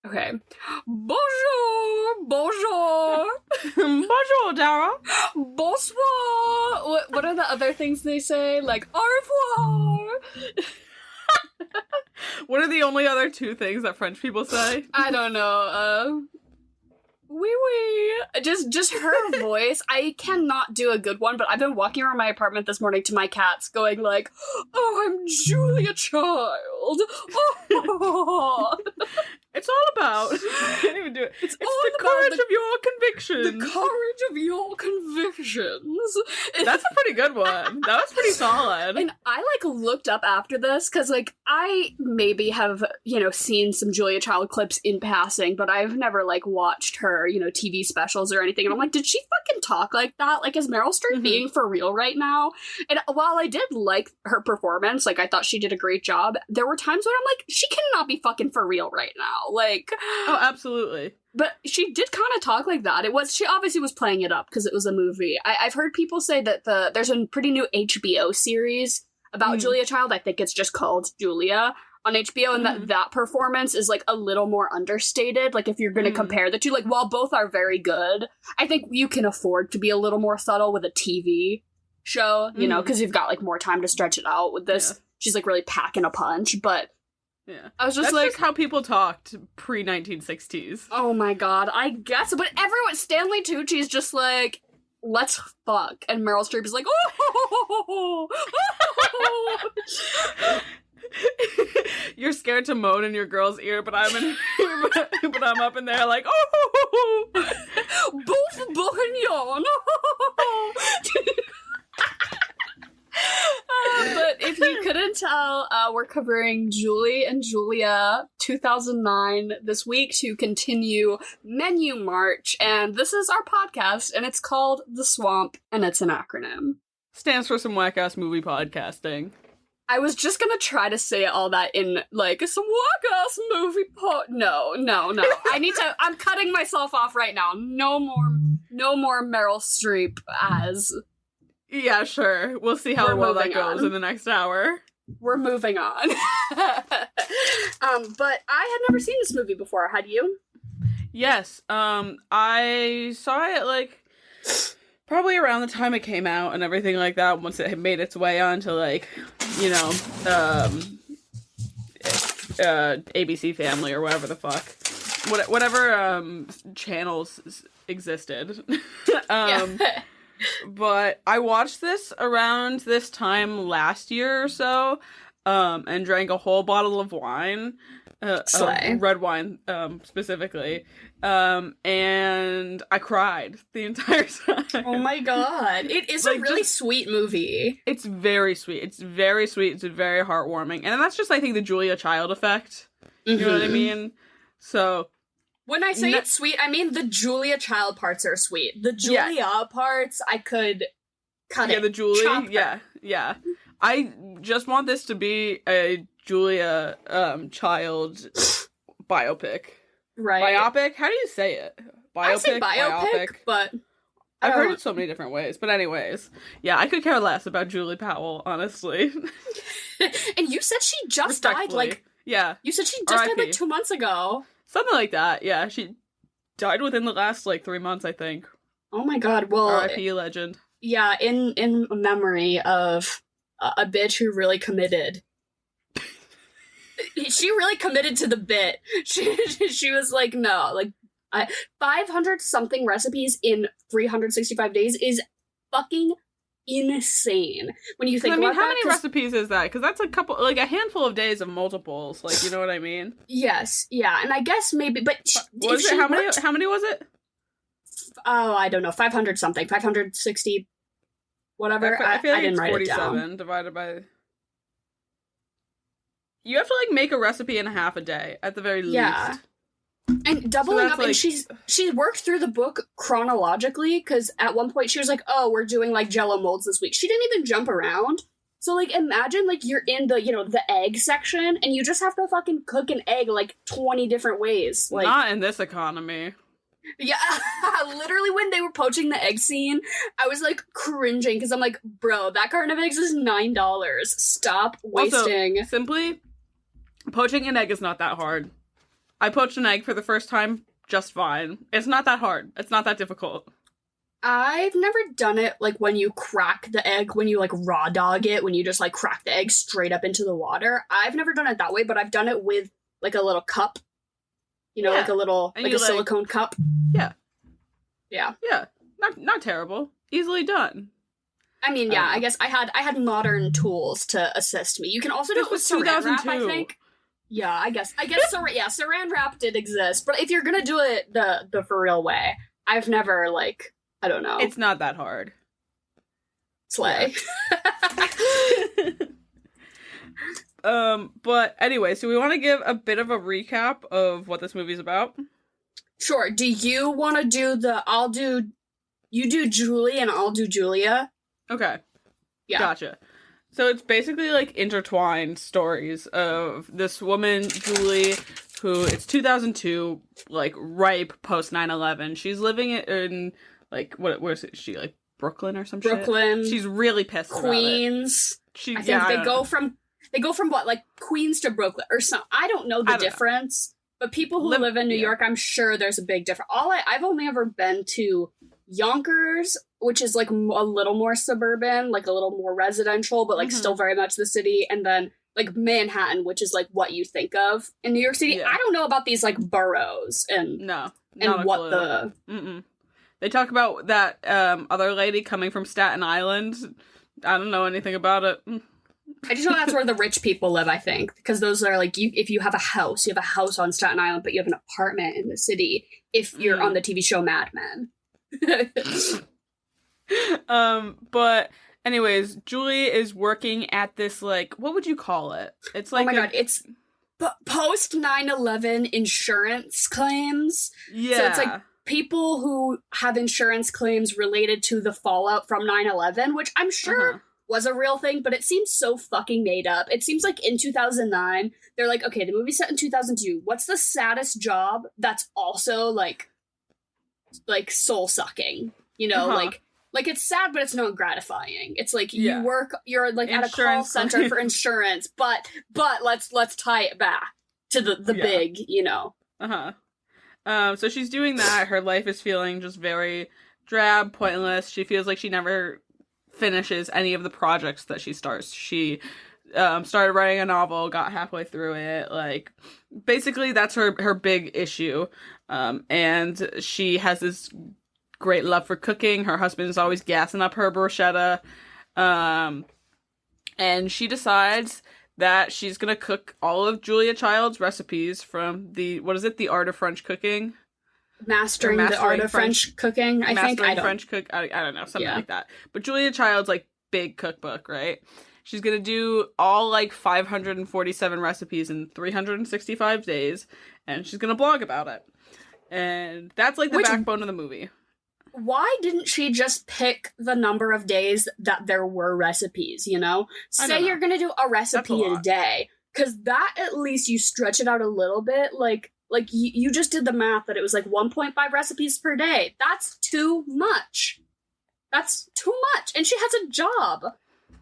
Okay. Bonjour! Bonjour! Bonjour, Dara. Bonsoir! What are the other things they say? Like, au revoir! What are the only other two things that French people say? I don't know, oui oui. Just her voice. I cannot do a good one, but I've been walking around my apartment this morning to my cats going like, oh, I'm Julia Child. Oh. It's all about... I can't even do it. It's all the about courage the- of your convictions. The courage of your convictions. That's a pretty good one. That was pretty solid. And I, looked up after this, because, I maybe have, seen some Julia Child clips in passing, but I've never, watched her, TV specials or anything. And I'm like, did she fucking talk like that? Like, is Meryl Streep being for real right now? And while I did like her performance, I thought she did a great job, there were times when I'm like, she cannot be fucking for real right now. Oh, absolutely. But she did kind of talk like that. She obviously was playing it up because it was a movie. I've heard people say that there's a pretty new HBO series about Julia Child. I think it's just called Julia on HBO, and that performance is a little more understated. If you're going to compare the two, while both are very good, I think you can afford to be a little more subtle with a TV show, because you've got more time to stretch it out. With this, she's really packing a punch, but. Yeah. I was just That's just how people talked pre-1960s. Oh my god, I guess. But everyone, Stanley Tucci's just let's fuck. And Meryl Streep is like, oh! You're scared to moan in your girl's ear, but I'm up in there oh! Both bourguignon! But if you couldn't tell, we're covering Julie and Julia 2009 this week to continue Menu March, and this is our podcast, and it's called The Swamp, and it's an acronym. Stands for some whack-ass movie podcasting. I was just gonna try to say all that in, some whack-ass movie No. I'm cutting myself off right now. No more Meryl Streep as... Yeah, sure. We'll see how well that goes in the next hour. We're moving on. But I had never seen this movie before. Had you? Yes. I saw it, probably around the time it came out and everything like that, once it had made its way onto, ABC Family or whatever the fuck. Whatever, channels existed. But I watched this around this time last year or so, and drank a whole bottle of wine, red wine, specifically, and I cried the entire time. Oh my god. It is a really sweet movie. It's very sweet. It's very sweet. It's very heartwarming. And that's just, I think, the Julia Child effect. You know what I mean? So... When I say it's sweet, I mean the Julia Child parts are sweet. The Julia parts, I could cut it. Yeah, the Julie, yeah. I just want this to be a Julia Child biopic. Right. Biopic? How do you say it? Biopic? I say biopic, but... I've heard it so many different ways. But anyways, yeah, I could care less about Julie Powell, honestly. And you said she just died, Yeah. You said she just died 2 months ago. Something like that, yeah. She died within the last, 3 months, I think. Oh my god, well... R.I.P. legend. Yeah, in memory of a bitch who really committed. She really committed to the bit. She was like, no, 500-something recipes in 365 days is fucking insane when you think about that. How many recipes is that? Because that's a handful of days of multiples. You know what I mean? Yes, yeah, and I guess maybe, but how many was it? Oh, I don't know, 500 something, 560, whatever. I feel like I didn't it's write 47 it down. divided by. You have to make a recipe in half a day at the very least. And doubling up, and she worked through the book chronologically, because at one point she was like, oh, we're doing Jell-O molds this week. She didn't even jump around. So imagine you're in the, the egg section, and you just have to fucking cook an egg 20 different ways. Not in this economy. Yeah, literally when they were poaching the egg scene, I was cringing, because I'm like, bro, that carton of eggs is $9. Stop wasting. Also, simply, poaching an egg is not that hard. I poached an egg for the first time just fine. It's not that hard. It's not that difficult. I've never done it, like, when you crack the egg, when you, like, raw dog it, when you just, like, crack the egg straight up into the water. I've never done it that way, but I've done it with, like, a little cup. You know, like a little, like a silicone cup. Yeah. Yeah. Yeah. Not terrible. Easily done. I mean, yeah, I guess I had modern tools to assist me. You can also do it with saran wrap, I think. Yeah, I guess saran wrap did exist, but if you're gonna do it the for real way, I've never, like, I don't know. It's not that hard. Slay. Yeah. But anyway, so we want to give a bit of a recap of what this movie's about. Sure. Do you want to do you do Julie and I'll do Julia? Okay. Yeah. Gotcha. So it's basically, like, intertwined stories of this woman, Julie, who, it's 2002, like, ripe post 9/11. She's living in, like, where is it? She, like, Brooklyn or some Brooklyn. shit? She's really pissed Queens. About it. I think they go from what, like, Queens to Brooklyn or something. I don't know the difference, but people who live in New York, I'm sure there's a big difference. I've only ever been to Yonkers, which is, like, a little more suburban, like, a little more residential, but, like, still very much the city, and then, like, Manhattan, which is, like, what you think of in New York City. Yeah. I don't know about these, like, boroughs and what the... Mm-mm. They talk about that other lady coming from Staten Island. I don't know anything about it. I just know that's where the rich people live, I think, because those are, like, if you have a house on Staten Island, but you have an apartment in the city if you're on the TV show Mad Men. But anyways, Julie is working at this, like, what would you call it? It's like, oh my god, it's post 9/11 insurance claims. Yeah. So it's like people who have insurance claims related to the fallout from 9/11, which I'm sure was a real thing, but it seems so fucking made up. It seems like in 2009, they're like, okay, the movie's set in 2002. What's the saddest job that's also, like soul sucking, you know, like it's sad, but it's not gratifying. It's like you're like at a call center for insurance, but let's tie it back to the big, you know. So she's doing that. Her life is feeling just very drab, pointless. She feels like she never finishes any of the projects that she starts. She started writing a novel, got halfway through it. Like, basically, that's her big issue. And she has this great love for cooking. Her husband is always gassing up her bruschetta. And she decides that she's gonna cook all of Julia Child's recipes from the Art of French Cooking? Mastering the Art of French Cooking, I think. I don't know, something like that. But Julia Child's, like, big cookbook, right? She's gonna do all, like, 547 recipes in 365 days, and she's gonna blog about it. And that's, like, the backbone of the movie. Why didn't she just pick the number of days that there were recipes, you know? Say you're gonna do a recipe a day, because that, at least, you stretch it out a little bit, like you just did the math that it was, like, 1.5 recipes per day. That's too much. That's too much. And she has a job.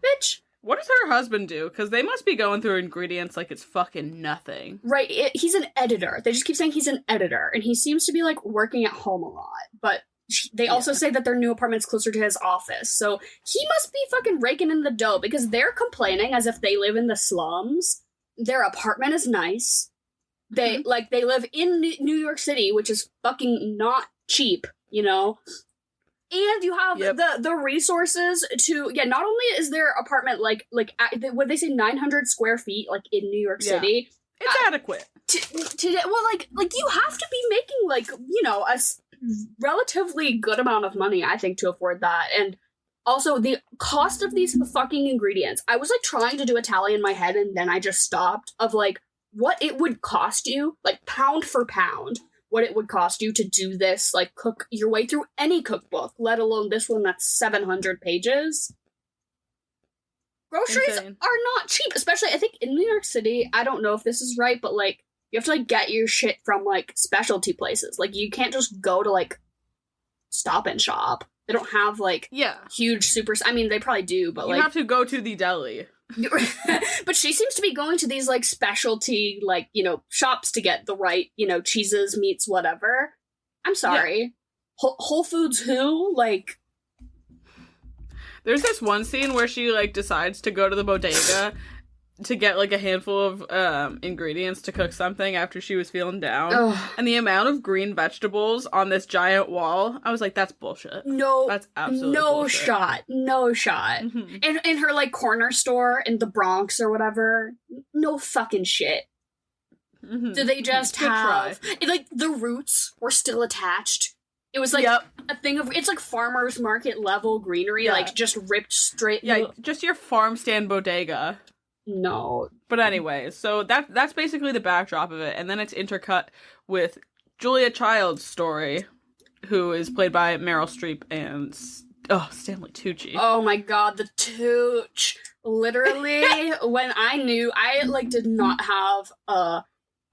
Bitch. What does her husband do? Because they must be going through ingredients like it's fucking nothing. Right. He's an editor. They just keep saying he's an editor. And he seems to be, like, working at home a lot. But they also say that their new apartment's closer to his office. So he must be fucking raking in the dough, because they're complaining as if they live in the slums. Their apartment is nice. They live in New York City, which is fucking not cheap, you know? And you have the resources to, not only is their apartment, what they say, 900 square feet, like, in New York City. It's adequate. You have to be making, like, you know, a relatively good amount of money, I think, to afford that. And also, the cost of these fucking ingredients. I was, like, trying to do a tally in my head, and then I just stopped, of, like, what it would cost you, like, pound for pound, what it would cost you to do this, like, cook your way through any cookbook, let alone this one that's 700 pages. Groceries are not cheap, especially, I think, in New York City. I don't know if this is right, but, like, you have to, like, get your shit from, like, specialty places. Like, you can't just go to, like, Stop and Shop. They don't have, like, huge super... I mean, they probably do, but, you have to go to the deli. But she seems to be going to these, like, specialty, like, you know, shops to get the right, you know, cheeses, meats, whatever. I'm sorry. Yeah. Whole Foods who? Like... There's this one scene where she, like, decides to go to the bodega to get, like, a handful of ingredients to cook something after she was feeling down. Ugh. And the amount of green vegetables on this giant wall, I was like, that's bullshit. No. That's absolutely bullshit. No shot. Mm-hmm. In her, like, corner store in the Bronx or whatever, no fucking shit. Mm-hmm. Do they just have... Like, the roots were still attached. It was, like, a thing of... It's, like, farmer's market level greenery, like, just ripped straight... Yeah, just your farm stand bodega. No. But anyway, so that's basically the backdrop of it, and then it's intercut with Julia Child's story, who is played by Meryl Streep and Stanley Tucci. Oh my god, the Tooch! Literally, when I knew, I like did not have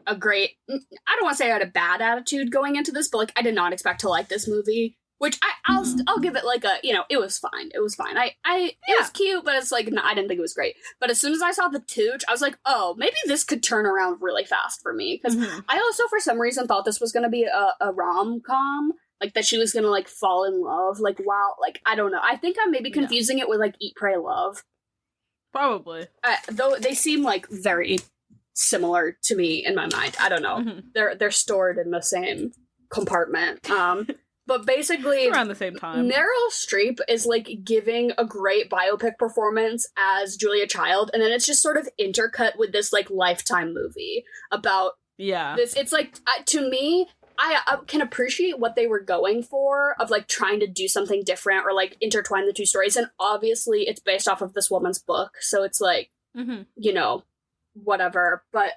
a great. I don't want to say I had a bad attitude going into this, but like I did not expect to like this movie. Which I'll give it like a, you know, it was fine. It was fine. It was cute, but it's like, no, I didn't think it was great. But as soon as I saw the Tooch, I was like, oh, maybe this could turn around really fast for me. Because I also, for some reason, thought this was going to be a rom-com. Like, that she was going to, like, fall in love. Like, wow. Like, I don't know. I think I'm maybe confusing it with, like, Eat, Pray, Love. Probably. Though they seem, like, very similar to me in my mind. I don't know. Mm-hmm. They're stored in the same compartment. But basically, around the same time, Meryl Streep is, like, giving a great biopic performance as Julia Child, and then it's just sort of intercut with this, like, Lifetime movie about this. It's, like, to me, I can appreciate what they were going for, of, like, trying to do something different or, like, intertwine the two stories, and obviously it's based off of this woman's book, so it's, like, you know, whatever, but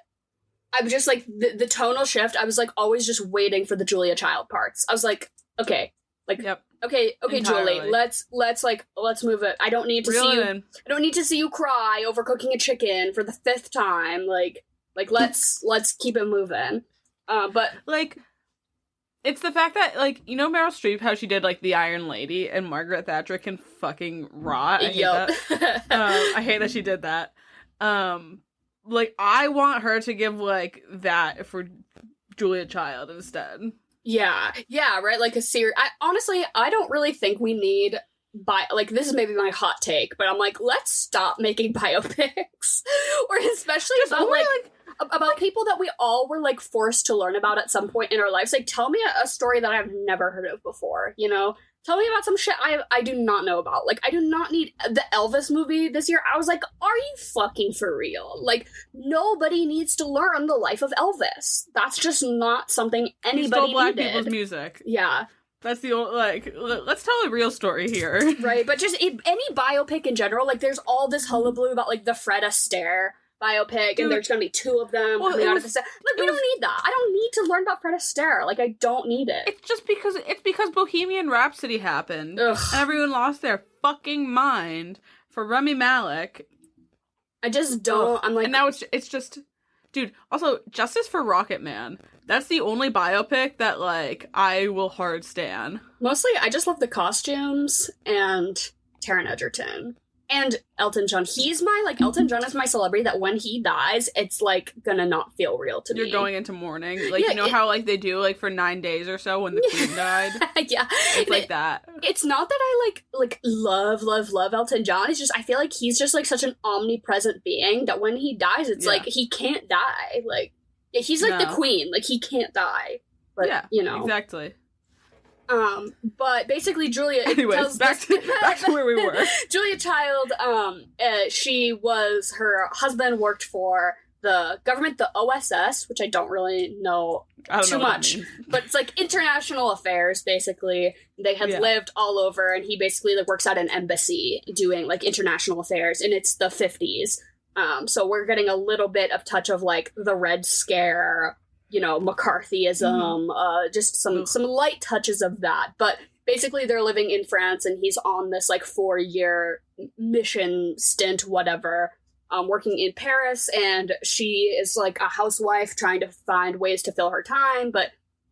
I was just, like, the tonal shift, I was, like, always just waiting for the Julia Child parts. I was, like, okay, like, okay, entirely. Julie, let's move it. I don't need to see you. I don't need to see you cry over cooking a chicken for the 5th time. Like let's keep it moving. But like, it's the fact that, like, you know Meryl Streep, how she did, like, The Iron Lady, and Margaret Thatcher can fucking rot. I hate that. I hate that she did that. Like, I want her to give, like, that for Julia Child instead. Yeah, right, like a series. Honestly, I don't really think we need like, this is maybe my hot take, but I'm like, let's stop making biopics. Or especially about people that we all were, like, forced to learn about at some point in our lives. Like, tell me a story that I've never heard of before, you know? Tell me about some shit I do not know about. Like, I do not need the Elvis movie this year. I was like, are you fucking for real? Like, nobody needs to learn the life of Elvis. That's just not something anybody needed. Stole black people's music. Yeah. That's the old, like, let's tell a real story here. Right, but just any biopic in general, like, there's all this hullabaloo about, like, the Fred Astaire biopic, and there's gonna be 2 of them coming out of the set. Like, we don't need that. I don't need to learn about Fred Astaire. Like, I don't need it. It's because Bohemian Rhapsody happened. Ugh. And everyone lost their fucking mind for Rami Malek. I just don't. Ugh. I'm like, and now it's just, dude. Also, Justice for Rocket Man. That's the only biopic that, like, I will hard stan. Mostly, I just love the costumes and Taron Egerton. And Elton John. Elton John is my celebrity that when he dies, it's, like, gonna not feel real to me. You're going into mourning. Like, yeah, you know how, like, they do, like, for 9 days or so when the Queen died? Yeah. It's like that. It's not that I, like, love Elton John. It's just, I feel like he's just, like, such an omnipresent being that when he dies, it's like, he can't die. Like, he's, like, the Queen. Like, he can't die. But, you know. Exactly. But basically Julia... Anyways, back to where we were. Julia Child, her husband worked for the government, the OSS, which I don't really know too much. But it's, like, international affairs, basically. They had lived all over, and he basically, like, works at an embassy doing, like, international affairs, and it's the 50s. So we're getting a little bit of touch of, like, the Red Scare, you know, McCarthyism, just some light touches of that. But basically they're living in France, and he's on this, like, 4-year mission stint, whatever, working in Paris, and she is, like, a housewife trying to find ways to fill her time, but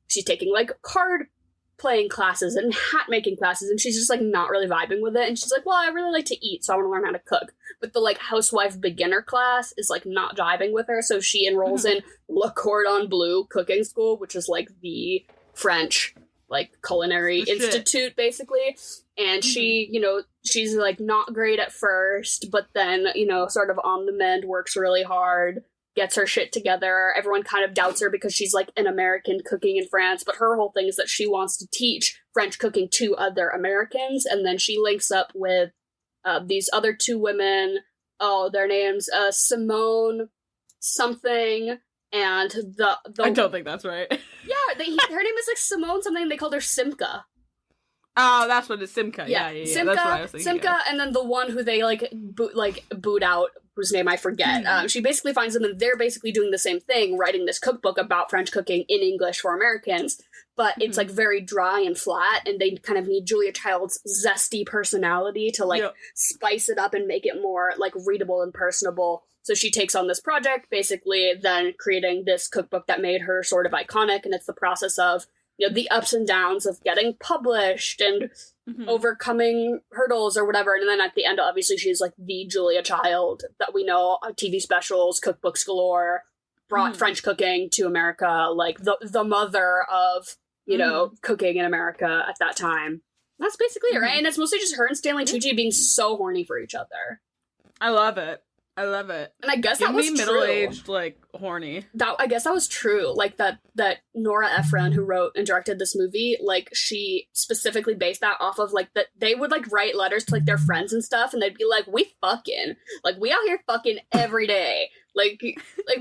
she's taking, like, card playing classes and hat making classes, and she's just like not really vibing with it, and she's like, well, I really like to eat, so I want to learn how to cook. But the like housewife beginner class is like not jiving with her, so she enrolls in Le Cordon Bleu cooking school, which is like the French like culinary institute basically. And she, you know, she's like not great at first, but then, you know, sort of on the mend, works really hard, gets her shit together. Everyone kind of doubts her because she's like an American cooking in France, but her whole thing is that she wants to teach French cooking to other Americans. And then she links up with these other two women. Oh, their names Simone something and the I don't think that's right. Yeah, her name is like Simone something. They called her Simca. Oh, that's what it's Simca. Yeah. Simca, that's what I was thinking. Simca, and then the one who they boot out, whose name I forget. She basically finds them, and they're basically doing the same thing, writing this cookbook about French cooking in English for Americans. But it's like very dry and flat, and they kind of need Julia Child's zesty personality to like spice it up and make it more like readable and personable. So she takes on this project, basically then creating this cookbook that made her sort of iconic, and it's the process of, you know, the ups and downs of getting published and overcoming hurdles or whatever. And then at the end, obviously, she's like the Julia Child that we know, TV specials, cookbooks galore, brought French cooking to America, like the mother of, you know, cooking in America at that time. That's basically it, right? And it's mostly just her and Stanley Tucci being so horny for each other. I love it. I love it. And I guess that was true. Middle-aged, like, horny. I guess that was true. Like, that Nora Ephron, who wrote and directed this movie, like, she specifically based that off of, like, that they would, like, write letters to, like, their friends and stuff, and they'd be like, we fucking. Like, we out here fucking every day. Like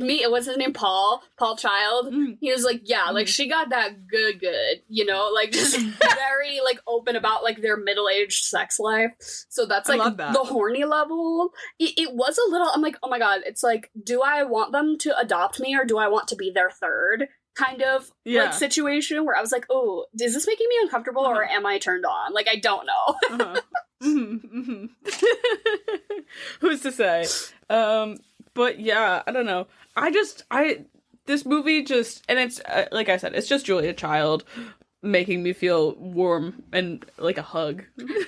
me, what's his name? Paul Child. He was like, yeah, like, she got that good, you know? Like, just very, like, open about, like, their middle-aged sex life. So that's, like, the horny level. It was a little, I'm like, oh my god, it's like, do I want them to adopt me, or do I want to be their third? Kind of, like, situation where I was like, oh, is this making me uncomfortable, or am I turned on? Like, I don't know. Who's to say? But yeah, I don't know. This movie just, and it's, like I said, it's just Julia Child making me feel warm and like a hug.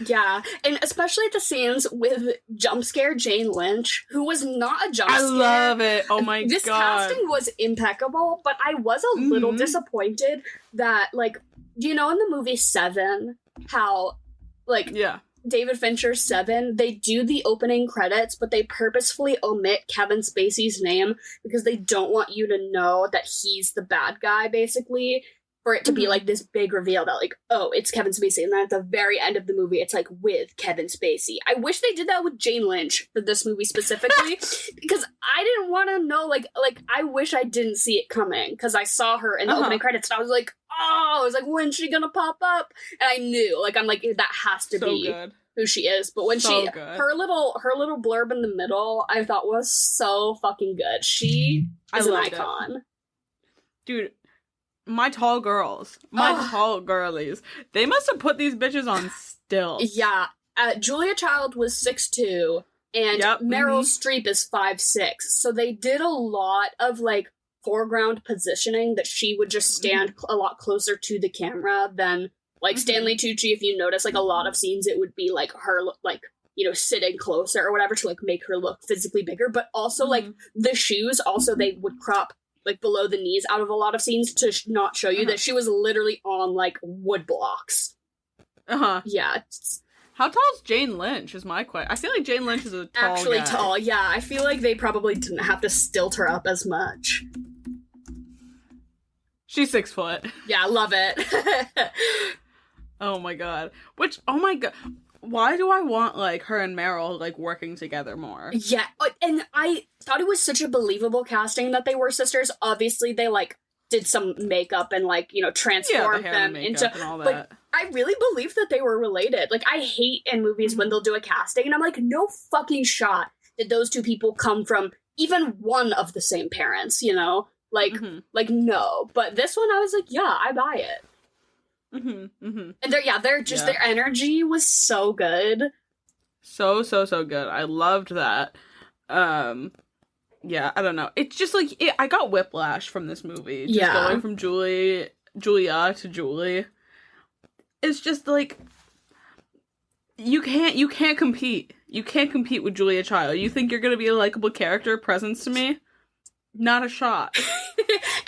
Yeah, and especially the scenes with jump scare Jane Lynch, who was not a jump scare. I love it. Oh my god. This casting was impeccable, but I was a little disappointed that, like, do you know in the movie Seven, how, like, David Fincher's Seven, they do the opening credits, but they purposefully omit Kevin Spacey's name because they don't want you to know that he's the bad guy, basically, for it to be like this big reveal that, like, oh, it's Kevin Spacey, and then at the very end of the movie, it's like with Kevin Spacey. I wish they did that with Jane Lynch for this movie specifically, because I didn't want to know, like I wish I didn't see it coming, because I saw her in the opening credits, and I was like, oh, I was like, when's she gonna pop up? And I knew, like, I'm like, that has to be who she is. But when her little blurb in the middle, I thought was so fucking good. She is an icon. Dude, my tall girls, tall girlies, they must have put these bitches on stilts. Yeah. Julia Child was 6'2", and Meryl Streep is 5'6". So they did a lot of, like, foreground positioning that she would just stand a lot closer to the camera than, like, Stanley Tucci. If you notice, like, a lot of scenes, it would be, like, her, like, you know, sitting closer or whatever to, like, make her look physically bigger. But also, like, the shoes, also, they would crop, like, below the knees out of a lot of scenes to not show you that she was literally on, like, wood blocks. Yeah. How tall is Jane Lynch is my question. I feel like Jane Lynch is a tall Actually guy. Tall, yeah. I feel like they probably didn't have to stilt her up as much. She's 6 foot. Yeah, I love it. Oh my god. Why do I want, like, her and Meryl, like, working together more? Yeah, and I thought it was such a believable casting that they were sisters. Obviously, they, like, did some makeup and, like, you know, transformed them into... And all that. But I really believe that they were related. Like, I hate in movies when they'll do a casting, and I'm like, no fucking shot did those two people come from even one of the same parents, you know? Like, no. But this one, I was like, yeah, I buy it. And their energy was so good. So good. I loved that. Yeah, I don't know. It's just like, I got whiplash from this movie. Just going from Julia to Julie. it's just like you can't compete. You can't compete with Julia Child. You think you're gonna be a likable character presence to me? Not a shot.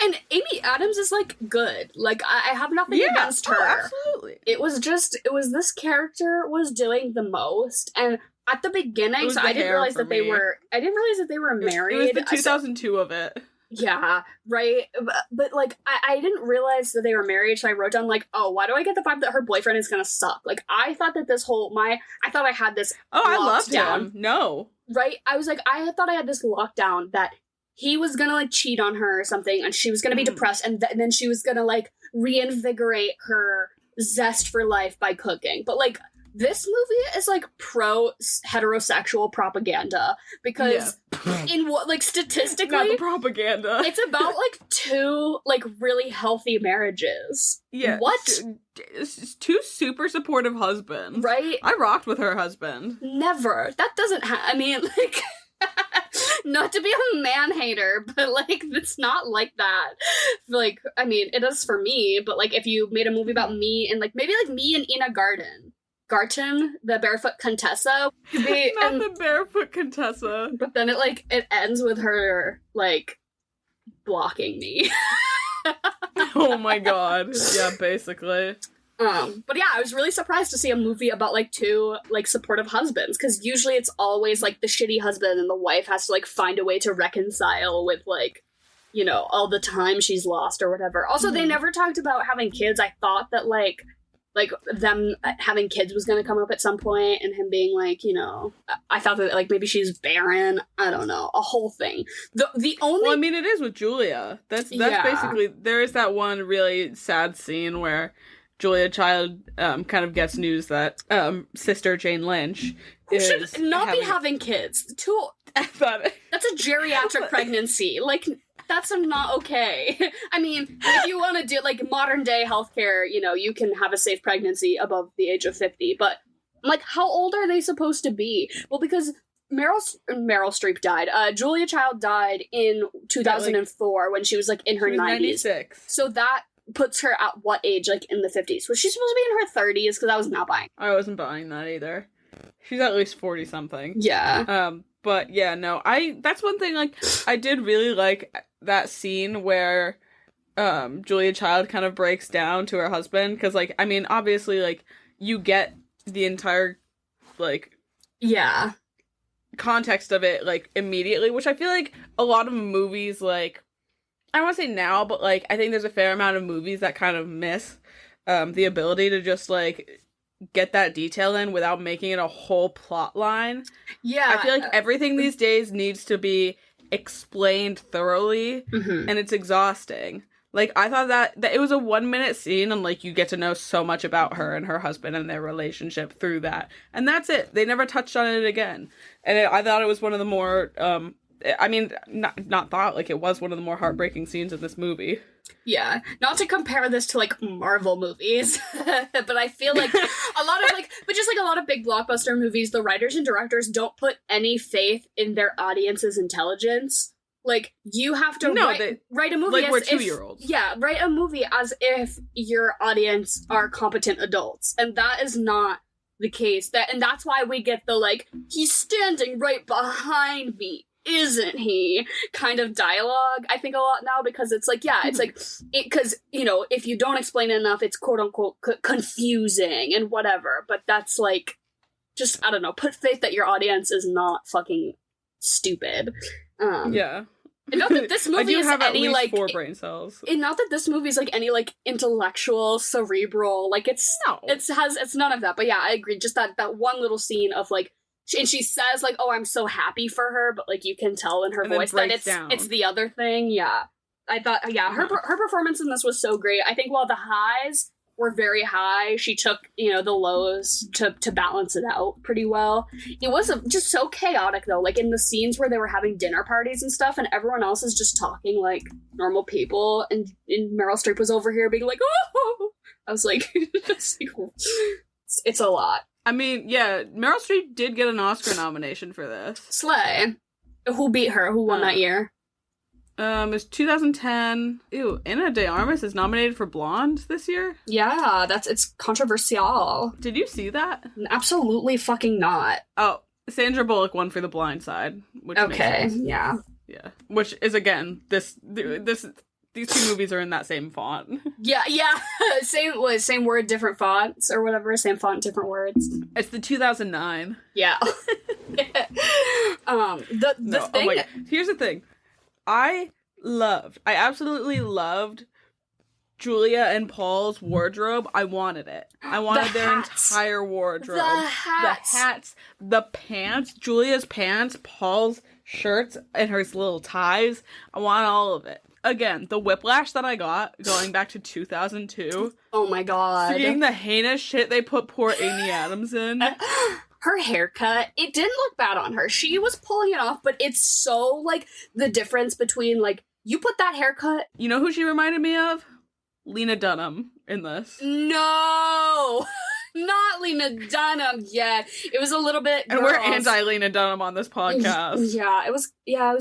And Amy Adams is like good. Like I have nothing against her. Absolutely. It was this character was doing the most, and at the beginning, so I didn't realize that they were married. It was the 2002 of it. Yeah, right. But like, I didn't realize that they were married, so I wrote down like, oh, why do I get the vibe that her boyfriend is gonna suck? Like, I thought that I thought I had this. Oh, I loved him. No, right. I was like, I thought I had this lockdown that he was gonna like cheat on her or something, and she was gonna be depressed, and then she was gonna like reinvigorate her zest for life by cooking. But like, this movie is like pro heterosexual propaganda because in what like statistically, not the propaganda. It's about like 2 like really healthy marriages. Yeah, what? 2 super supportive husbands, right? I rocked with her husband. Never. That doesn't. I mean, like. Not to be a man hater, but like it's not like that. Like, I mean, it is for me, but like if you made a movie about me and like maybe like me and Ina Garten, the barefoot Contessa, not the barefoot Contessa. But then it ends with her like blocking me. Oh my god. Yeah, basically. But yeah, I was really surprised to see a movie about like 2 like supportive husbands, because usually it's always like the shitty husband and the wife has to like find a way to reconcile with like, you know, all the time she's lost or whatever. Also, they never talked about having kids. I thought that like them having kids was going to come up at some point, and him being like, you know, I thought that like maybe she's barren. I don't know, a whole thing. The only, well, I mean, it is with Julia. That's basically, there is that one really sad scene where Julia Child kind of gets news that sister Jane Lynch should not be having kids. That's a geriatric pregnancy. Like, that's not okay. I mean, if you want to do like modern day healthcare, you know, you can have a safe pregnancy above the age of 50. But like, how old are they supposed to be? Well, because Meryl Streep died. Julia Child died in 2004 when she was like in her 90s. 96. So that puts her at what age, like in the 50s? Was she supposed to be in her 30s? Because I was not buying. I wasn't buying that either. She's at least 40 something. Yeah. But yeah, no, that's one thing, like, I did really like that scene where Julia Child kind of breaks down to her husband, because like, I mean, obviously, like, you get the entire like context of it like immediately, which I feel like a lot of movies, like, I don't want to say now, but like I think there's a fair amount of movies that kind of miss the ability to just like get that detail in without making it a whole plot line. Yeah. I feel like everything these days needs to be explained thoroughly, and it's exhausting. Like, I thought that it was a 1-minute scene, and like you get to know so much about her and her husband and their relationship through that, and that's it. They never touched on it again, and I thought it was one of the more I mean, not thought, like, it was one of the more heartbreaking scenes in this movie. Yeah, not to compare this to, like, Marvel movies, but I feel like a lot of, like, but just, like, a lot of big blockbuster movies, the writers and directors don't put any faith in their audience's intelligence. Like, you have to write a movie like, we're 2-year-olds. Yeah, write a movie as if your audience are competent adults, and that is not the case. And that's why we get the, like, he's standing right behind me, isn't he, kind of dialogue, I think, a lot now, because it's like, yeah, it's like, because, you know, if you don't explain it enough, it's quote-unquote confusing and whatever, but that's like, just, I don't know, put faith that your audience is not fucking stupid. Yeah. And not that this movie is have any, at least like, 4 brain cells. And not that this movie is, like, any, like, intellectual, cerebral, like, it's none of that, but yeah, I agree, just that one little scene of, like, and she says, like, oh, I'm so happy for her, but, like, you can tell in her voice that it's the other thing. Yeah. I thought, yeah, her performance in this was so great. I think while the highs were very high, she took, you know, the lows to balance it out pretty well. It was just so chaotic, though. Like, in the scenes where they were having dinner parties and stuff, and everyone else is just talking like normal people, and Meryl Streep was over here being like, oh! I was like, it's a lot. I mean, yeah, Meryl Streep did get an Oscar nomination for this. Slay. Who beat her? Who won that year? It's 2010. Ew, Ana de Armas is nominated for Blonde this year? Yeah, it's controversial. Did you see that? Absolutely fucking not. Oh, Sandra Bullock won for The Blind Side. Which okay, yeah. Yeah. Which is, again, these two movies are in that same font. Yeah. Same word, different fonts or whatever. Same font, different words. It's the 2009. Yeah. The thing. Oh my God. Here's the thing. I absolutely loved Julia and Paul's wardrobe. I wanted it. I wanted their entire wardrobe. The hats. The pants, Julia's pants, Paul's shirts, and her little ties. I want all of it. Again, the whiplash that I got going back to 2002. Oh my God. Seeing the heinous shit they put poor Amy Adams in. Her haircut, it didn't look bad on her. She was pulling it off, but it's so, like, the difference between, like, you put that haircut. You know who she reminded me of? Lena Dunham in this. No! Not Lena Dunham yet. It was a little bit girls. And we're anti-Lena Dunham on this podcast. Yeah, it was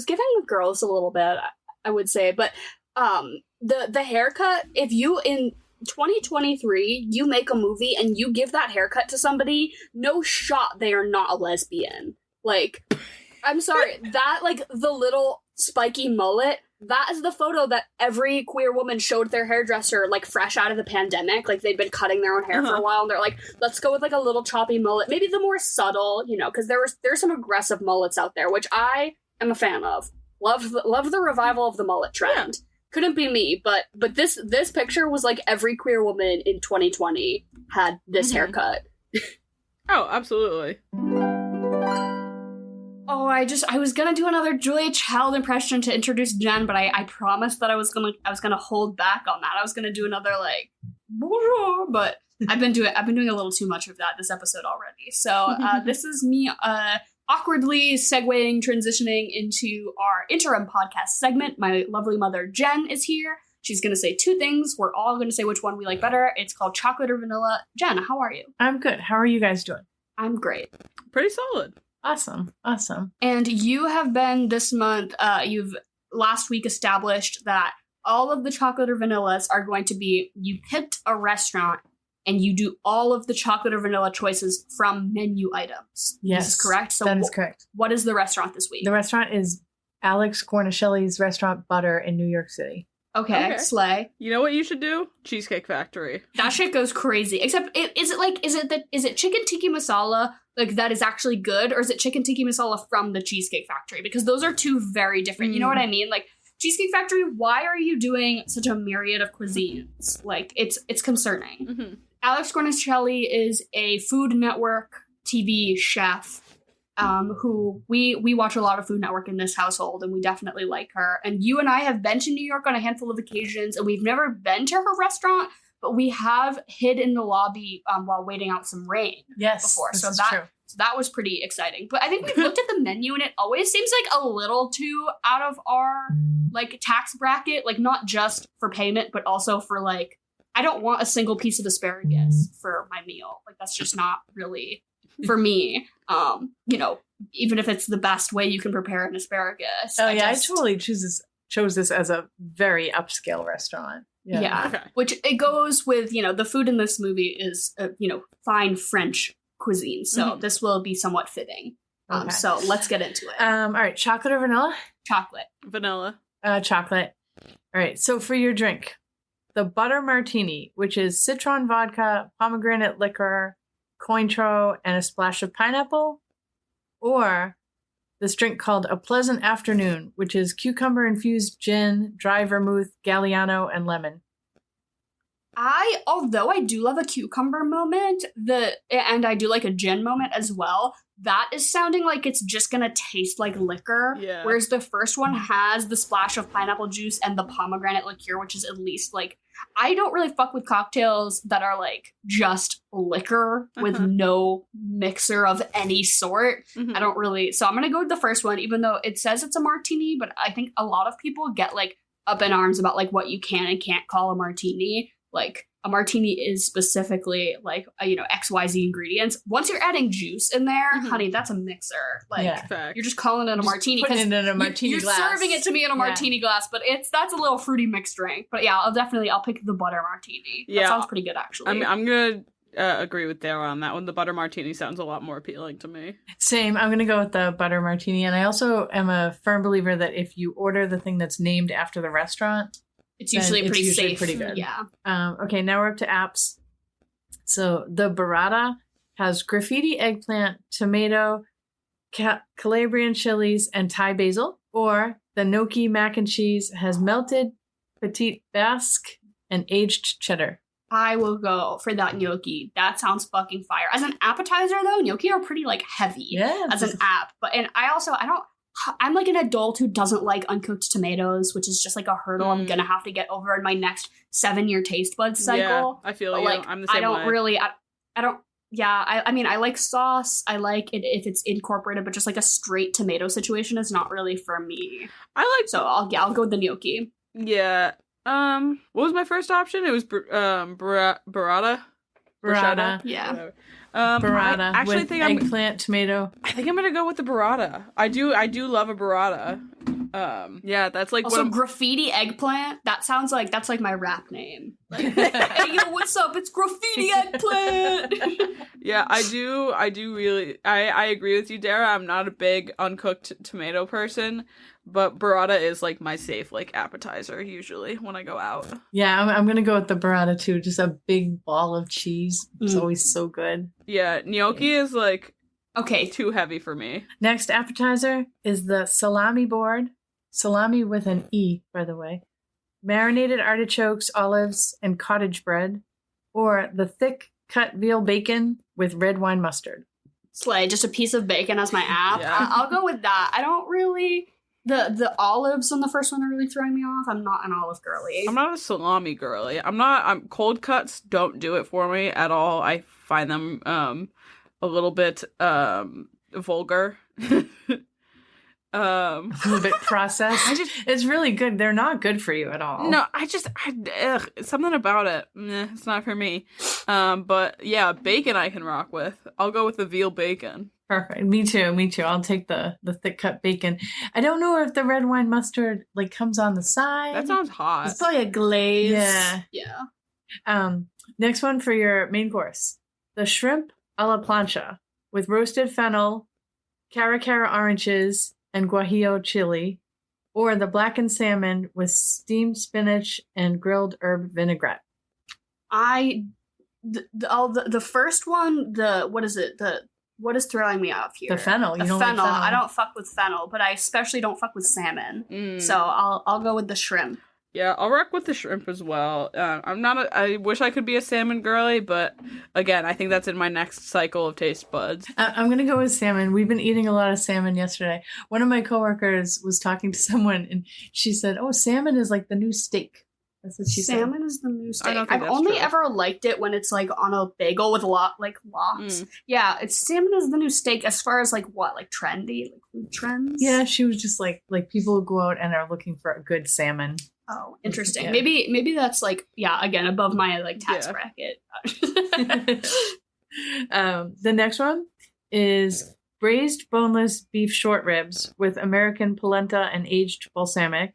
giving the girls a little bit, I would say. But the haircut, if you in 2023 you make a movie and you give that haircut to somebody, no shot they are not a lesbian. Like, I'm sorry, that, like, the little spiky mullet, that is the photo that every queer woman showed their hairdresser, like, fresh out of the pandemic. Like, they'd been cutting their own hair for a while, and they're like, let's go with, like, a little choppy mullet. Maybe the more subtle, you know, because there's some aggressive mullets out there, which I am a fan of. Love the revival of the mullet trend. Yeah. Couldn't be me, but this picture was like every queer woman in 2020 had this haircut. Oh, absolutely. Oh, I was gonna do another Julia Child impression to introduce Jen, but I promised that I was gonna hold back on that. I was gonna do another, like, bonjour, but I've been doing a little too much of that this episode already. So this is me awkwardly transitioning into our interim podcast segment. My lovely mother, Jen, is here. She's going to say two things. We're all going to say which one we like better. It's called chocolate or vanilla. Jen, how are you? I'm good. How are you guys doing? I'm great. Pretty solid. Awesome. And you have been this month, you've last week established that all of the chocolate or vanillas are going to be, you picked a restaurant and you do all of the chocolate or vanilla choices from menu items. Yes. This is correct? So that is correct. What is the restaurant this week? The restaurant is Alex Cornicelli's Restaurant Butter in New York City. Okay, slay. You know what you should do? Cheesecake Factory. That shit goes crazy. Except, is it chicken tikka masala, like, that is actually good, or is it chicken tikka masala from the Cheesecake Factory? Because those are two very different. You know what I mean? Like, Cheesecake Factory, why are you doing such a myriad of cuisines? Like, it's concerning. Mm-hmm. Alex Cornicelli is a Food Network TV chef who we watch a lot of Food Network in this household, and we definitely like her. And you and I have been to New York on a handful of occasions, and we've never been to her restaurant, but we have hid in the lobby while waiting out some rain before. This so is true. that was pretty exciting. But I think we've looked at the menu, and it always seems like a little too out of our, like, tax bracket, like, not just for payment, but also for, like, I don't want a single piece of asparagus for my meal. Like, that's just not really for me. You know, even if it's the best way you can prepare an asparagus. I totally chose this as a very upscale restaurant. Yeah. Okay. Which it goes with, you know, the food in this movie is, you know, fine French cuisine. So this will be somewhat fitting. Okay. So let's get into it. All right. Chocolate or vanilla? Chocolate. Vanilla. Chocolate. All right. So for your drink, the butter martini, which is citron vodka, pomegranate liquor, Cointreau, and a splash of pineapple, or this drink called A Pleasant Afternoon, which is cucumber-infused gin, dry vermouth, Galliano, and lemon. Although I do love a cucumber moment, and I do like a gin moment as well, that is sounding like it's just gonna taste like liquor. Yeah. Whereas the first one has the splash of pineapple juice and the pomegranate liqueur, which is at least, like, I don't really fuck with cocktails that are, like, just liquor with no mixer of any sort. I don't really, so I'm gonna go with the first one, even though it says it's a martini, but I think a lot of people get, like, up in arms about, like, what you can and can't call a martini. Like, a martini is specifically like XYZ ingredients. Once you're adding juice in there, honey, that's a mixer. Like you're just calling it a martini because you're glass. serving it to me in a martini glass, but that's a little fruity mixed drink. But yeah, I'll pick the butter martini. That sounds pretty good actually. I'm gonna agree with Dara on that one. The butter martini sounds a lot more appealing to me. Same. I'm gonna go with the butter martini, and I also am a firm believer that if you order the thing that's named after the restaurant, it's usually safe. Pretty good. Yeah. Okay, now we're up to apps. So the burrata has graffiti eggplant, tomato, Calabrian chilies, and Thai basil. Or the gnocchi mac and cheese has melted petite basque and aged cheddar. I will go for that gnocchi. That sounds fucking fire. As an appetizer, though, gnocchi are pretty heavy as an app. I'm like an adult who doesn't like uncooked tomatoes, which is just a hurdle I'm gonna have to get over in my next 7-year taste buds cycle. Yeah, I feel you. I'm the same way. I like sauce. I like it if it's incorporated, but just a straight tomato situation is not really for me. I'll go with the gnocchi. Yeah. What was my first option? It was burrata. Burrata. Yeah. Whatever. Burrata. I actually with think eggplant, tomato. I think I'm gonna go with the burrata. I do love a burrata. Yeah, that's also graffiti eggplant. That sounds like that's my rap name. Hey yo, what's up? It's graffiti eggplant. Yeah, I do really. I agree with you, Dara. I'm not a big uncooked tomato person, but burrata is my safe appetizer usually when I go out. Yeah, I'm gonna go with the burrata too. Just a big ball of cheese. It's always so good. Yeah, gnocchi is too heavy for me. Next appetizer is the salami board. Salami with an E, by the way. Marinated artichokes, olives, and cottage bread. Or the thick cut veal bacon with red wine mustard. Slay, just a piece of bacon as my app. Yeah. I'll go with that. I don't really... The olives on the first one are really throwing me off. I'm not an olive girly. I'm not a salami girly. I'm cold cuts don't do it for me at all. I find them a little bit vulgar. A little bit processed. It's really good. They're not good for you at all. No, something about it. It's not for me. But yeah, bacon I can rock with. I'll go with the veal bacon. Perfect. Me too. I'll take the thick cut bacon. I don't know if the red wine mustard comes on the side. That sounds hot. It's probably a glaze. Yeah. Next one for your main course. The shrimp a la plancha with roasted fennel, cara oranges, and guajillo chili, or the blackened salmon with steamed spinach and grilled herb vinaigrette. The first one, what is throwing me off here? The fennel. You don't like fennel. I don't fuck with fennel, but I especially don't fuck with salmon. So I'll go with the shrimp. Yeah, I'll rock with the shrimp as well. I wish I could be a salmon girly, but again, I think that's in my next cycle of taste buds. I'm going to go with salmon. We've been eating a lot of salmon yesterday. One of my coworkers was talking to someone and she said, "Oh, salmon is like the new steak." That's what she said. Salmon is the new steak. I've only ever liked it when it's on a bagel with lox. Yeah, salmon is the new steak as far as trendy, food trends. Yeah, she was just like people go out and are looking for a good salmon. Oh, interesting. Yeah. Maybe that's again above my tax bracket. The next one is braised boneless beef short ribs with American polenta and aged balsamic,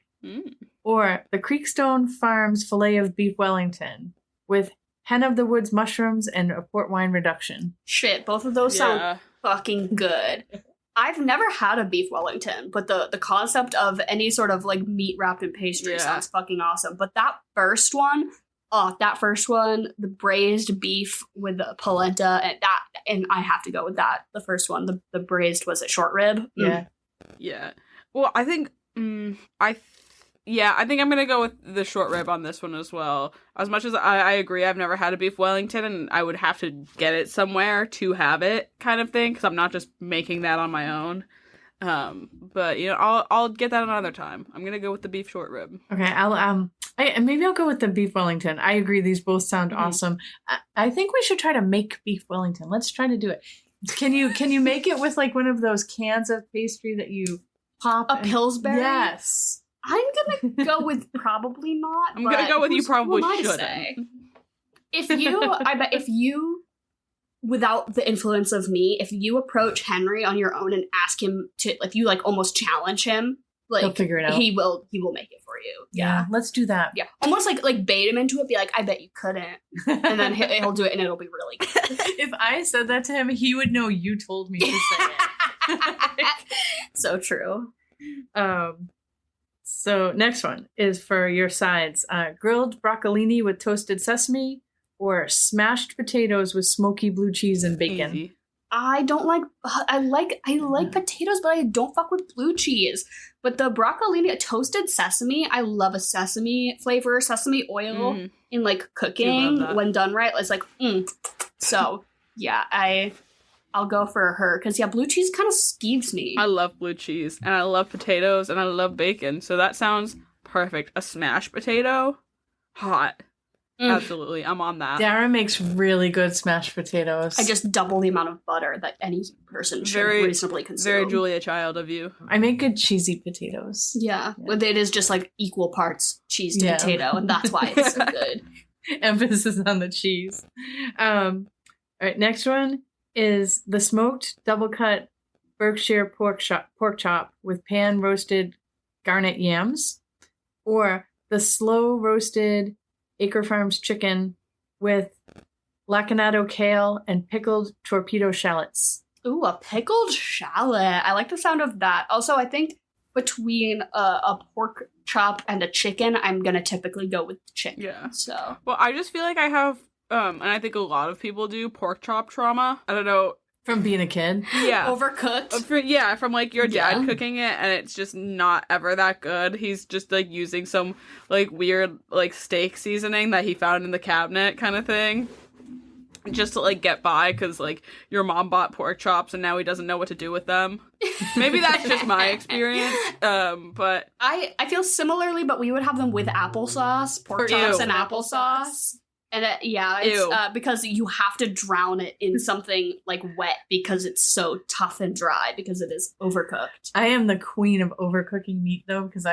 or the Creekstone Farms filet of beef Wellington with hen of the woods mushrooms and a port wine reduction. Shit, both of those sound fucking good. I've never had a beef Wellington, but the concept of any sort of meat wrapped in pastry sounds fucking awesome. But that first one, the braised beef with the polenta and I have to go with that. The first one, the braised, was it short rib? Yeah. Yeah. Well, I think I think I'm going to go with the short rib on this one as well. As much as I agree, I've never had a beef Wellington, and I would have to get it somewhere to have it kind of thing, because I'm not just making that on my own. But, I'll get that another time. I'm going to go with the beef short rib. Okay, maybe I'll go with the beef Wellington. I agree, these both sound awesome. I think we should try to make beef Wellington. Let's try to do it. Can you make it with one of those cans of pastry that you pop? Pillsbury? Yes. I'm gonna go with probably not. I'm gonna go with you probably shouldn't. I bet if you, without the influence of me, if you approach Henry on your own and ask him to, like, you like almost challenge him, like, he'll figure it out. He will make it for you. Yeah, let's do that. Yeah, almost like bait him into it. Be like, I bet you couldn't, and then he'll do it, and it'll be really good. If I said that to him, he would know you told me to say it. So true. So next one is for your sides: grilled broccolini with toasted sesame, or smashed potatoes with smoky blue cheese and bacon. Easy. I don't like. I like potatoes, but I don't fuck with blue cheese. But the broccolini, toasted sesame, I love a sesame flavor, sesame oil in like cooking when done right. It's like, So yeah, I'll go for her because blue cheese kind of skeeves me. I love blue cheese, and I love potatoes, and I love bacon. So that sounds perfect. A smashed potato, hot. Absolutely, I'm on that. Dara makes really good smashed potatoes. I just double the amount of butter that any person should reasonably consume. Very Julia Child of you. I make good cheesy potatoes. Yeah. It is just like equal parts cheese to potato, and that's why it's so good. Emphasis on the cheese. All right, next one is the smoked double cut Berkshire pork chop with pan roasted garnet yams, or the slow roasted Acre Farms chicken with lacinato kale and pickled torpedo shallots. Ooh, a pickled shallot. I like the sound of that. Also, I think between a pork chop and a chicken, I'm going to typically go with chicken. Yeah. So. Well, I just feel like I have, and I think a lot of people do, pork chop trauma. I don't know. From being a kid? Yeah. Overcooked? From like your dad cooking it, and it's just not ever that good. He's just like using some like weird like steak seasoning that he found in the cabinet kind of thing. Just to like get by, because like your mom bought pork chops and now he doesn't know what to do with them. Maybe that's just my experience. But I feel similarly, but we would have them with applesauce, pork chops and applesauce. And it's because you have to drown it in something like wet because it's so tough and dry because it is overcooked. I am the queen of overcooking meat though, because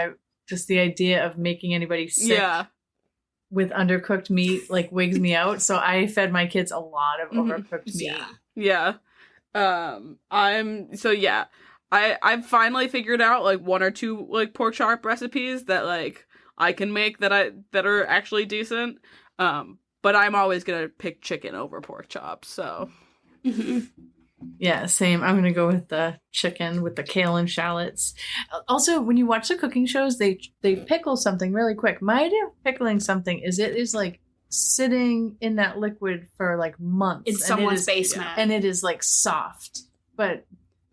just the idea of making anybody sick with undercooked meat like wigs me out. So I fed my kids a lot of overcooked meat. Yeah. I've finally figured out like one or two like pork chop recipes that like I can make that are actually decent. But I'm always going to pick chicken over pork chops, so. Yeah, same. I'm going to go with the chicken with the kale and shallots. Also, when you watch the cooking shows, they pickle something really quick. My idea of pickling something is it is like sitting in that liquid for like months. In someone's basement. And it is like soft. But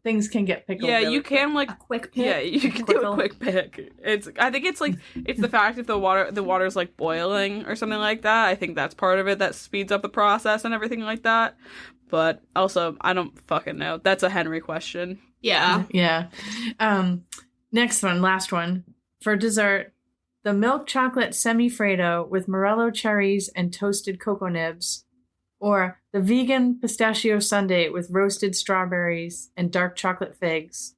things can get pickled. Yeah, really you can quick. like a quick pick. Yeah, you can do a quick pick. I think it's like it's the fact if the water's like boiling or something like that. I think that's part of it that speeds up the process and everything like that. But also, I don't fucking know. That's a Henry question. Yeah. Yeah. Next one, last one. For dessert, the milk chocolate semi-Freddo with Morello cherries and toasted cocoa nibs, or the vegan pistachio sundae with roasted strawberries and dark chocolate figs,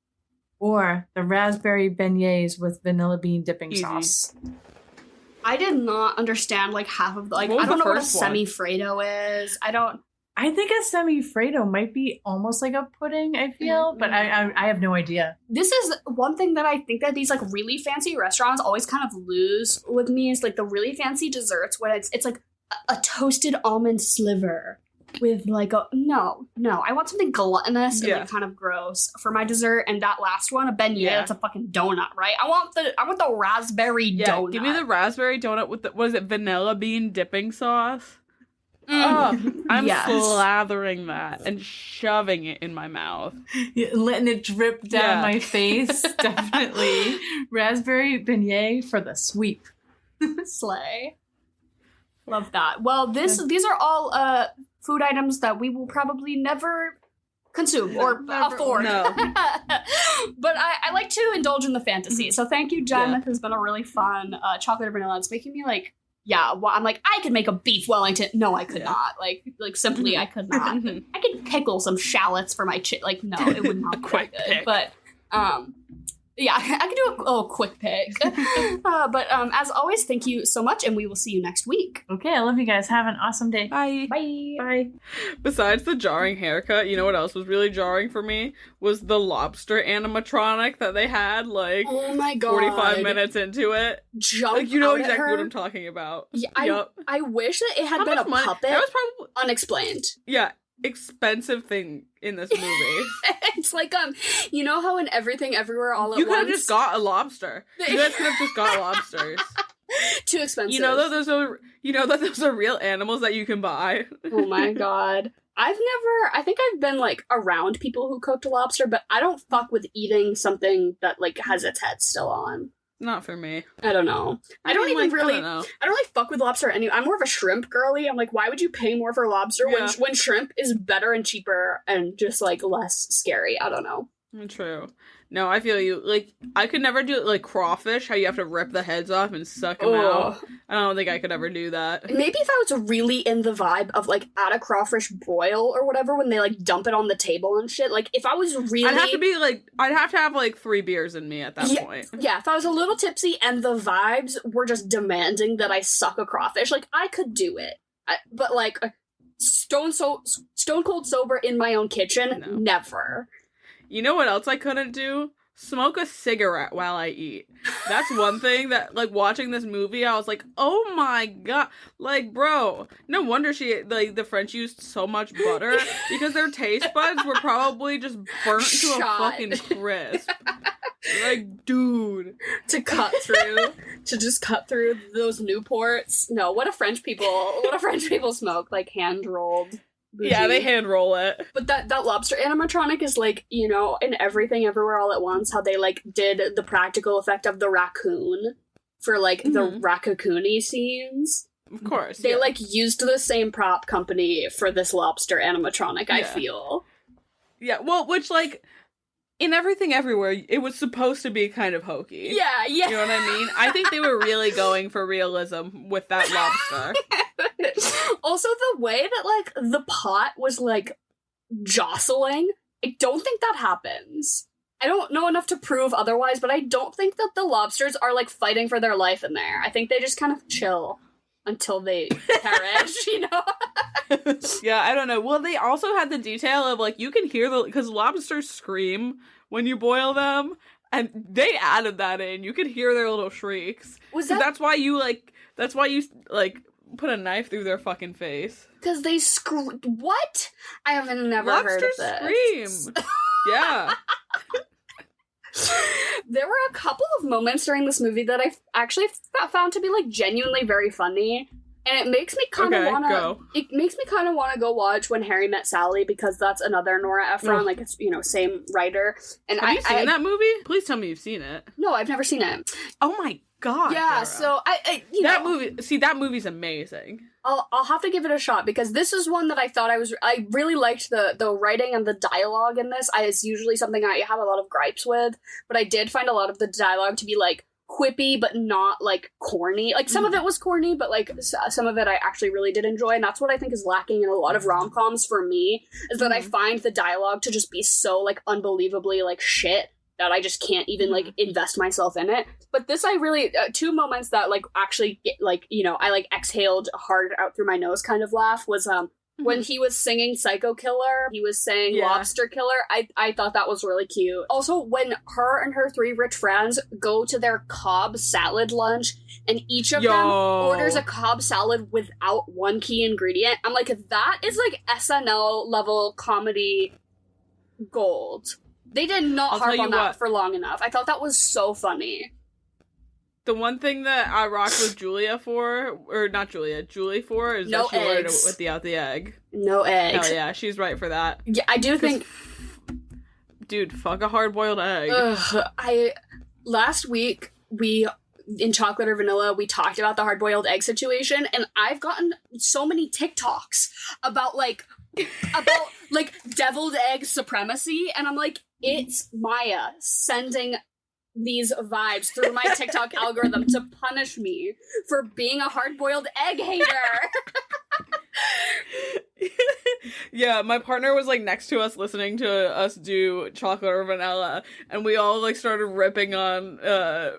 or the raspberry beignets with vanilla bean dipping sauce. I did not understand like half of the, like, I don't know what a semi-Freddo is. I think a semi-Freddo might be almost like a pudding, I feel, but I have no idea. This is one thing that I think that these like really fancy restaurants always kind of lose with me is like the really fancy desserts where it's like a toasted almond sliver with like no, I want something gluttonous and like kind of gross for my dessert. And that last one, a beignet, that's a fucking donut, right? I want the raspberry donut. Give me the raspberry donut with the, what is it, vanilla bean dipping sauce. I'm slathering that and shoving it in my mouth. Yeah, letting it drip down my face. Definitely. Raspberry beignet for the sweep. Slay. Love that. Well, these are all food items that we will probably never consume or afford. No. But I like to indulge in the fantasy. So thank you, Jen. This has been a really fun chocolate or vanilla. It's making me like, I'm like, I could make a beef Wellington. No, I could not. Like simply, I could not. I could pickle some shallots for my like, no, it would not be quite good. pick. But Yeah, I can do a little quick pick. But as always, thank you so much, and we will see you next week. Okay, I love you guys. Have an awesome day. Bye. Bye. Bye. Besides the jarring haircut, you know what else was really jarring for me? Was the lobster animatronic that they had, like, oh my god, 45 minutes into it. Jump Like, you know out at exactly her. what I'm talking about. Yeah, Yep. I wish that it had How been a much money? puppet. That was probably, Unexplained. yeah, expensive thing in this movie. It's like you know how in Everything Everywhere All at You could Once, have just got a lobster. You guys could have just got lobsters. too expensive. You know that those are real animals that you can buy. Oh my god. I think I've been like around people who cooked lobster, but I don't fuck with eating something that like has its head still on. Not for me. I don't know. I don't really fuck with lobster anyway. I'm more of a shrimp girly. I'm like, why would you pay more for lobster when shrimp is better and cheaper and just like less scary? I don't know. True. No, I feel you. Like, I could never do it like crawfish, how you have to rip the heads off and suck them out. I don't think I could ever do that. Maybe if I was really in the vibe of like at a crawfish broil or whatever when they like dump it on the table and shit. Like if I was really, I'd have to have like 3 beers in me at that point. Yeah, if I was a little tipsy and the vibes were just demanding that I suck a crawfish, like I could do it. But like stone cold sober in my own kitchen, never. You know what else I couldn't do? Smoke a cigarette while I eat. That's one thing that, like, watching this movie, I was like, oh my god. Like, bro, no wonder the French used so much butter, because their taste buds were probably just burnt to a fucking crisp. Like, dude. To just cut through those Newports. No, what do French people smoke? Like, hand-rolled. Bougie. Yeah, they hand roll it. But that lobster animatronic is like, you know, in Everything Everywhere All at Once, how they like did the practical effect of the raccoon for like the Raccoonie scenes. Of course. They like used the same prop company for this lobster animatronic, I feel. Yeah, well, which like in Everything Everywhere, it was supposed to be kind of hokey. Yeah. You know what I mean? I think they were really going for realism with that lobster. Also, the way that, like, the pot was, like, jostling, I don't think that happens. I don't know enough to prove otherwise, but I don't think that the lobsters are, like, fighting for their life in there. I think they just kind of chill until they perish, you know? Yeah, I don't know. Well, they also had the detail of, like, you can hear because lobsters scream when you boil them, and they added that in. You could hear their little shrieks. That's why you put a knife through their fucking face. Because they scream. What? I haven't never heard of this. Lobsters scream. Yeah. There were a couple of moments during this movie that I actually found to be like genuinely very funny, and it makes me kind of want to go watch When Harry Met Sally, because that's another Nora Ephron, like it's, you know, same writer. And have you seen that movie? Please tell me you've seen it. No, I've never seen it. Oh my god. Yeah, Dara. so that movie's amazing. I'll have to give it a shot, because this is one that I really liked the writing and the dialogue in this. It's usually something I have a lot of gripes with, but I did find a lot of the dialogue to be like quippy, but not like corny. Like some of it was corny, but like some of it I actually really did enjoy, and that's what I think is lacking in a lot of rom-coms for me, is that I find the dialogue to just be so like unbelievably like shit that I just can't even like invest myself in it. But this, I really two moments that like actually get, like, you know, I like exhaled hard out through my nose kind of laugh was when he was singing Psycho Killer, he was saying Lobster Killer. I thought that was really cute. Also, when her and her 3 rich friends go to their Cobb salad lunch, and each of them orders a Cobb salad without one key ingredient, I'm like, that is like SNL level comedy gold. They did not harp on that for long enough. I thought that was so funny. The one thing that I rock with Julie for, is that she ordered it without the egg. No eggs. Hell yeah, she's right for that. Yeah, I do think... Dude, fuck a hard-boiled egg. Last week, in Chocolate or Vanilla, we talked about the hard-boiled egg situation, and I've gotten so many TikToks about deviled egg supremacy, and I'm like, it's Maya sending these vibes through my TikTok algorithm to punish me for being a hard-boiled egg hater. Yeah, my partner was like next to us listening to us do chocolate or vanilla, and we all like started ripping on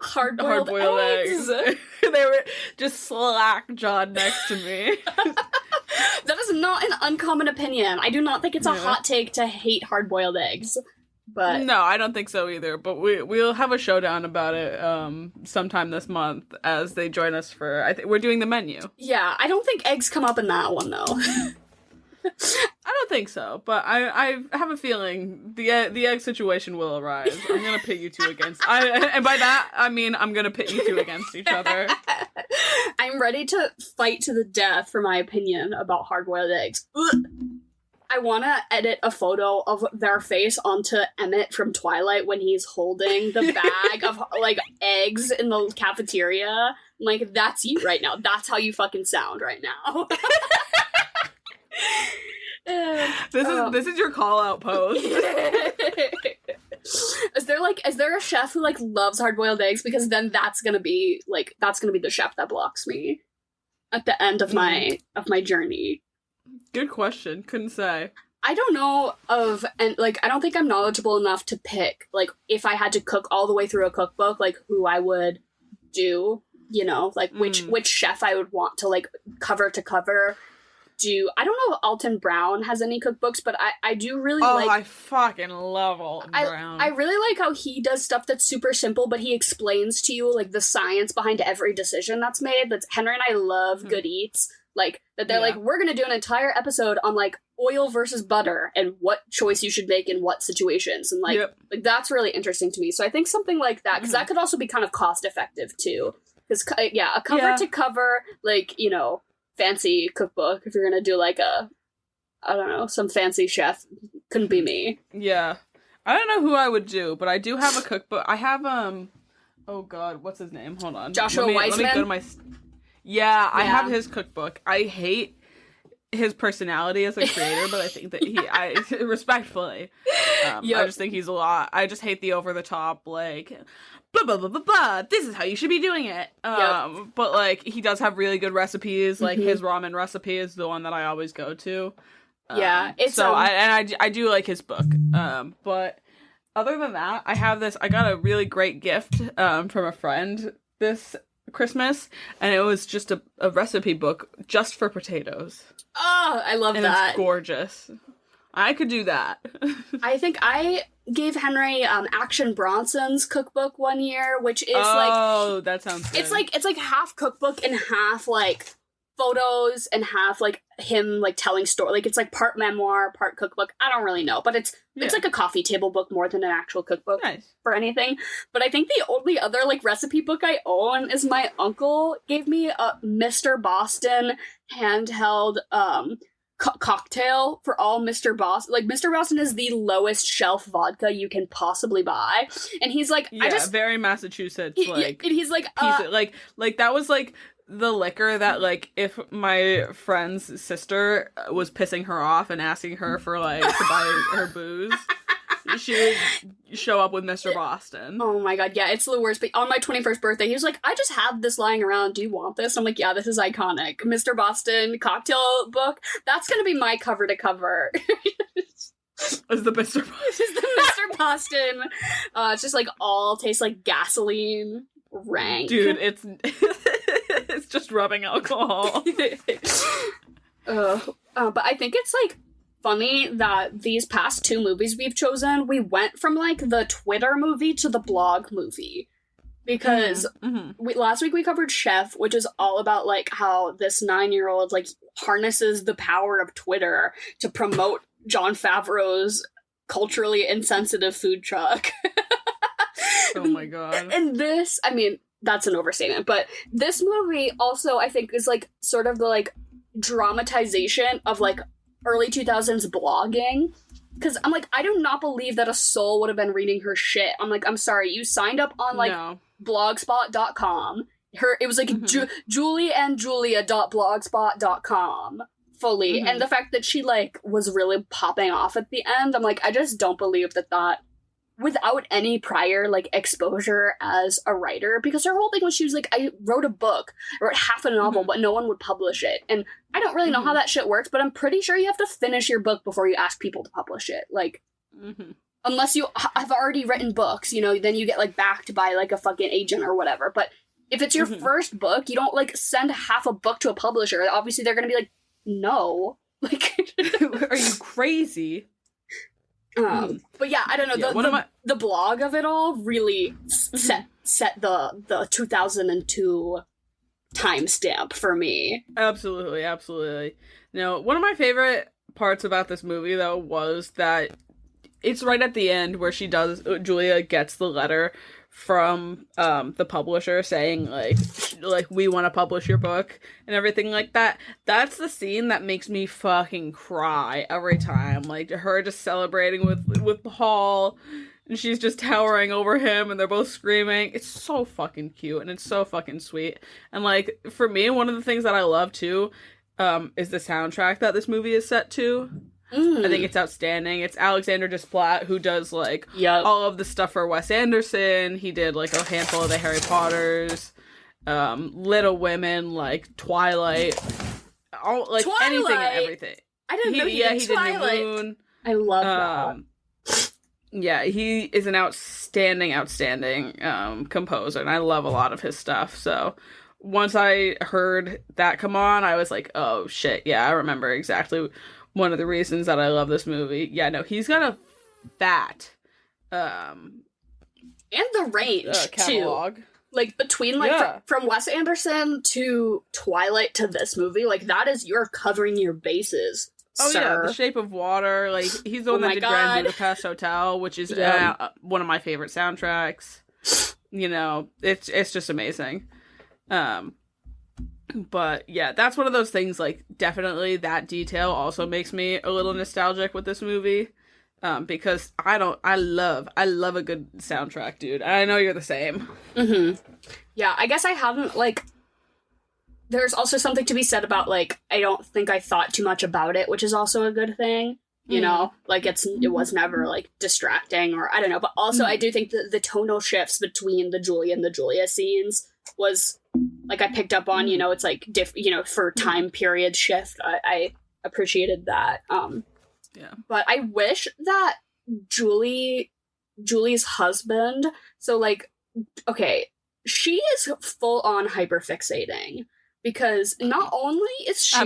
hard-boiled eggs. They were just slack-jawed next to me. That is not an uncommon opinion. I do not think it's a hot take to hate hard-boiled eggs. But no, I don't think so either. But we'll have a showdown about it sometime this month as they join us for. I think we're doing the menu. Yeah, I don't think eggs come up in that one though. I don't think so, but I have a feeling the egg situation will arise. I'm gonna pit you two against. And by that I mean I'm gonna pit you two against each other. I'm ready to fight to the death for my opinion about hard-boiled eggs. Ugh. I want to edit a photo of their face onto Emmett from Twilight when he's holding the bag of, like, eggs in the cafeteria. Like, that's you right now. That's how you fucking sound right now. This is your call-out pose. Is there a chef who, like, loves hard-boiled eggs? Because then that's gonna be the chef that blocks me at the end of my journey. Good question. Couldn't say. I don't know I don't think I'm knowledgeable enough to pick, like, if I had to cook all the way through a cookbook, like, who I would do, you know, like, which chef I would want to, like, cover to cover do. I don't know if Alton Brown has any cookbooks, but I do really like... Oh, I fucking love Alton Brown. I really like how he does stuff that's super simple, but he explains to you, like, the science behind every decision that's made. Henry and I love Good Eats. Like, that they're like, we're gonna do an entire episode on, like, oil versus butter and what choice you should make in what situations. And, like, like that's really interesting to me. So I think something like that, because that could also be kind of cost-effective, too. Because, a cover-to-cover, like, you know, fancy cookbook, if you're gonna do, like, I don't know, some fancy chef, couldn't be me. Yeah. I don't know who I would do, but I do have a cookbook. I have, oh god, what's his name? Hold on. Joshua Weissman? Let me go to my... Yeah, I have his cookbook. I hate his personality as a creator, but I think that respectfully, I just think he's a lot. I just hate the over-the-top, like, blah, blah, blah, blah, blah, this is how you should be doing it. But, like, he does have really good recipes. Like, his ramen recipe is the one that I always go to. It's... So, I do like his book. But other than that, I got a really great gift from a friend this Christmas, and it was just a recipe book just for potatoes. Oh, I love that. It's gorgeous. I could do that. I think I gave Henry Action Bronson's cookbook one year, which is that sounds good. It's like half cookbook and half like photos and half like him like telling story. Like it's like part memoir, part cookbook. I don't really know, but it's like a coffee table book more than an actual cookbook for anything. But I think the only other like recipe book I own is my uncle gave me a Mr. Boston handheld cocktail for all Mr. Boston. Like Mr. Boston is the lowest shelf vodka you can possibly buy, and he's like, very Massachusetts. He's like, like that was like the liquor that, like, if my friend's sister was pissing her off and asking her for, like, to buy her booze, she would show up with Mr. Boston. Oh my god, yeah, it's the worst. But on my 21st birthday, he was like, I just have this lying around, do you want this? I'm like, yeah, this is iconic. Mr. Boston cocktail book, that's gonna be my cover to cover. Is the Mr. Boston. It's the Mr. Boston. It's just, like, all tastes like gasoline. Rank. Dude, it's just rubbing alcohol. But I think it's, like, funny that these past two movies we've chosen, we went from, like, the Twitter movie to the blog movie. Because last week we covered Chef, which is all about, like, how this 9-year-old, like, harnesses the power of Twitter to promote Jon Favreau's culturally insensitive food truck. Oh my god. And this, I mean, that's an overstatement, but this movie also, I think, is, like, sort of the, like, dramatization of, like, early 2000s blogging. Because I'm like, I do not believe that a soul would have been reading her shit. I'm like, I'm sorry, you signed up on, like, blogspot.com. It was, like, julieandjulia.blogspot.com fully. And the fact that she, like, was really popping off at the end, I'm like, I just don't believe that without any prior, like, exposure as a writer, because her whole thing was she was like, I wrote a book, I wrote half a novel, but no one would publish it. And I don't really know how that shit works, but I'm pretty sure you have to finish your book before you ask people to publish it. Like, unless you have already written books, you know, then you get, like, backed by, like, a fucking agent or whatever. But if it's your first book, you don't, like, send half a book to a publisher. Obviously, they're gonna be like, no. Like, are you crazy? But yeah, I don't know. The blog of it all really set the 2002 timestamp for me. Absolutely. Now, one of my favorite parts about this movie, though, was that it's right at the end where Julia gets the letter from the publisher saying like we want to publish your book and everything like that. That's the scene that makes me fucking cry every time. Like, her just celebrating with Paul, and she's just towering over him, and they're both screaming. It's so fucking cute, and it's so fucking sweet. And, like, for me, one of the things that I love too is the soundtrack that this movie is set to. I think it's outstanding. It's Alexander Desplat who does, like, all of the stuff for Wes Anderson. He did, like, a handful of the Harry Potters, Little Women, like, Twilight, all, like, Twilight! Anything and everything. I didn't know he did Twilight. Did New Moon. I love that. Yeah, he is an outstanding composer, and I love a lot of his stuff, so once I heard that come on, I was like, oh, shit, yeah, I remember exactly one of the reasons that I love this movie. Yeah, no, he's got a fat and the range catalog. Too. Like, between, like, from Wes Anderson to Twilight to this movie, like, that is, you're covering your bases, sir. Yeah, The Shape of Water, like, he's the one that did Grand Budapest Hotel, which is one of my favorite soundtracks. You know, it's just amazing. But yeah, that's one of those things, like, definitely that detail also makes me a little nostalgic with this movie. Because I love a good soundtrack, dude. I know you're the same. Yeah, I guess I haven't, like, there's also something to be said about, like, I don't think I thought too much about it, which is also a good thing. You know, like, it was never, like, distracting, or I don't know. But also, I do think that the tonal shifts between the Julie and the Julia scenes was, like, I picked up on, you know, it's like for time period shift. I appreciated that. Yeah. But I wish that Julie's husband, so, like, okay, she is full on hyperfixating, because not only is she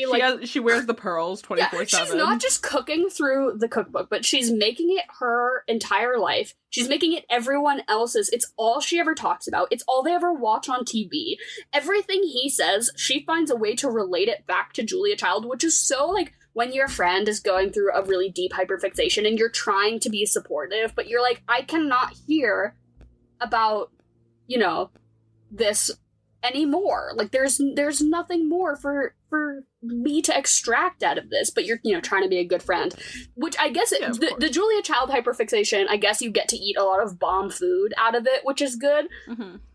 like, she wears the pearls 24/7. She's not just cooking through the cookbook, but she's making it her entire life. She's making it everyone else's. It's all she ever talks about. It's all they ever watch on TV. Everything he says, she finds a way to relate it back to Julia Child, which is so, like, when your friend is going through a really deep hyperfixation and you're trying to be supportive, but you're like, I cannot hear about, you know, this anymore. Like, there's nothing more for me to extract out of this, but you're, you know, trying to be a good friend, which I guess the Julia Child hyperfixation, I guess you get to eat a lot of bomb food out of it, which is good.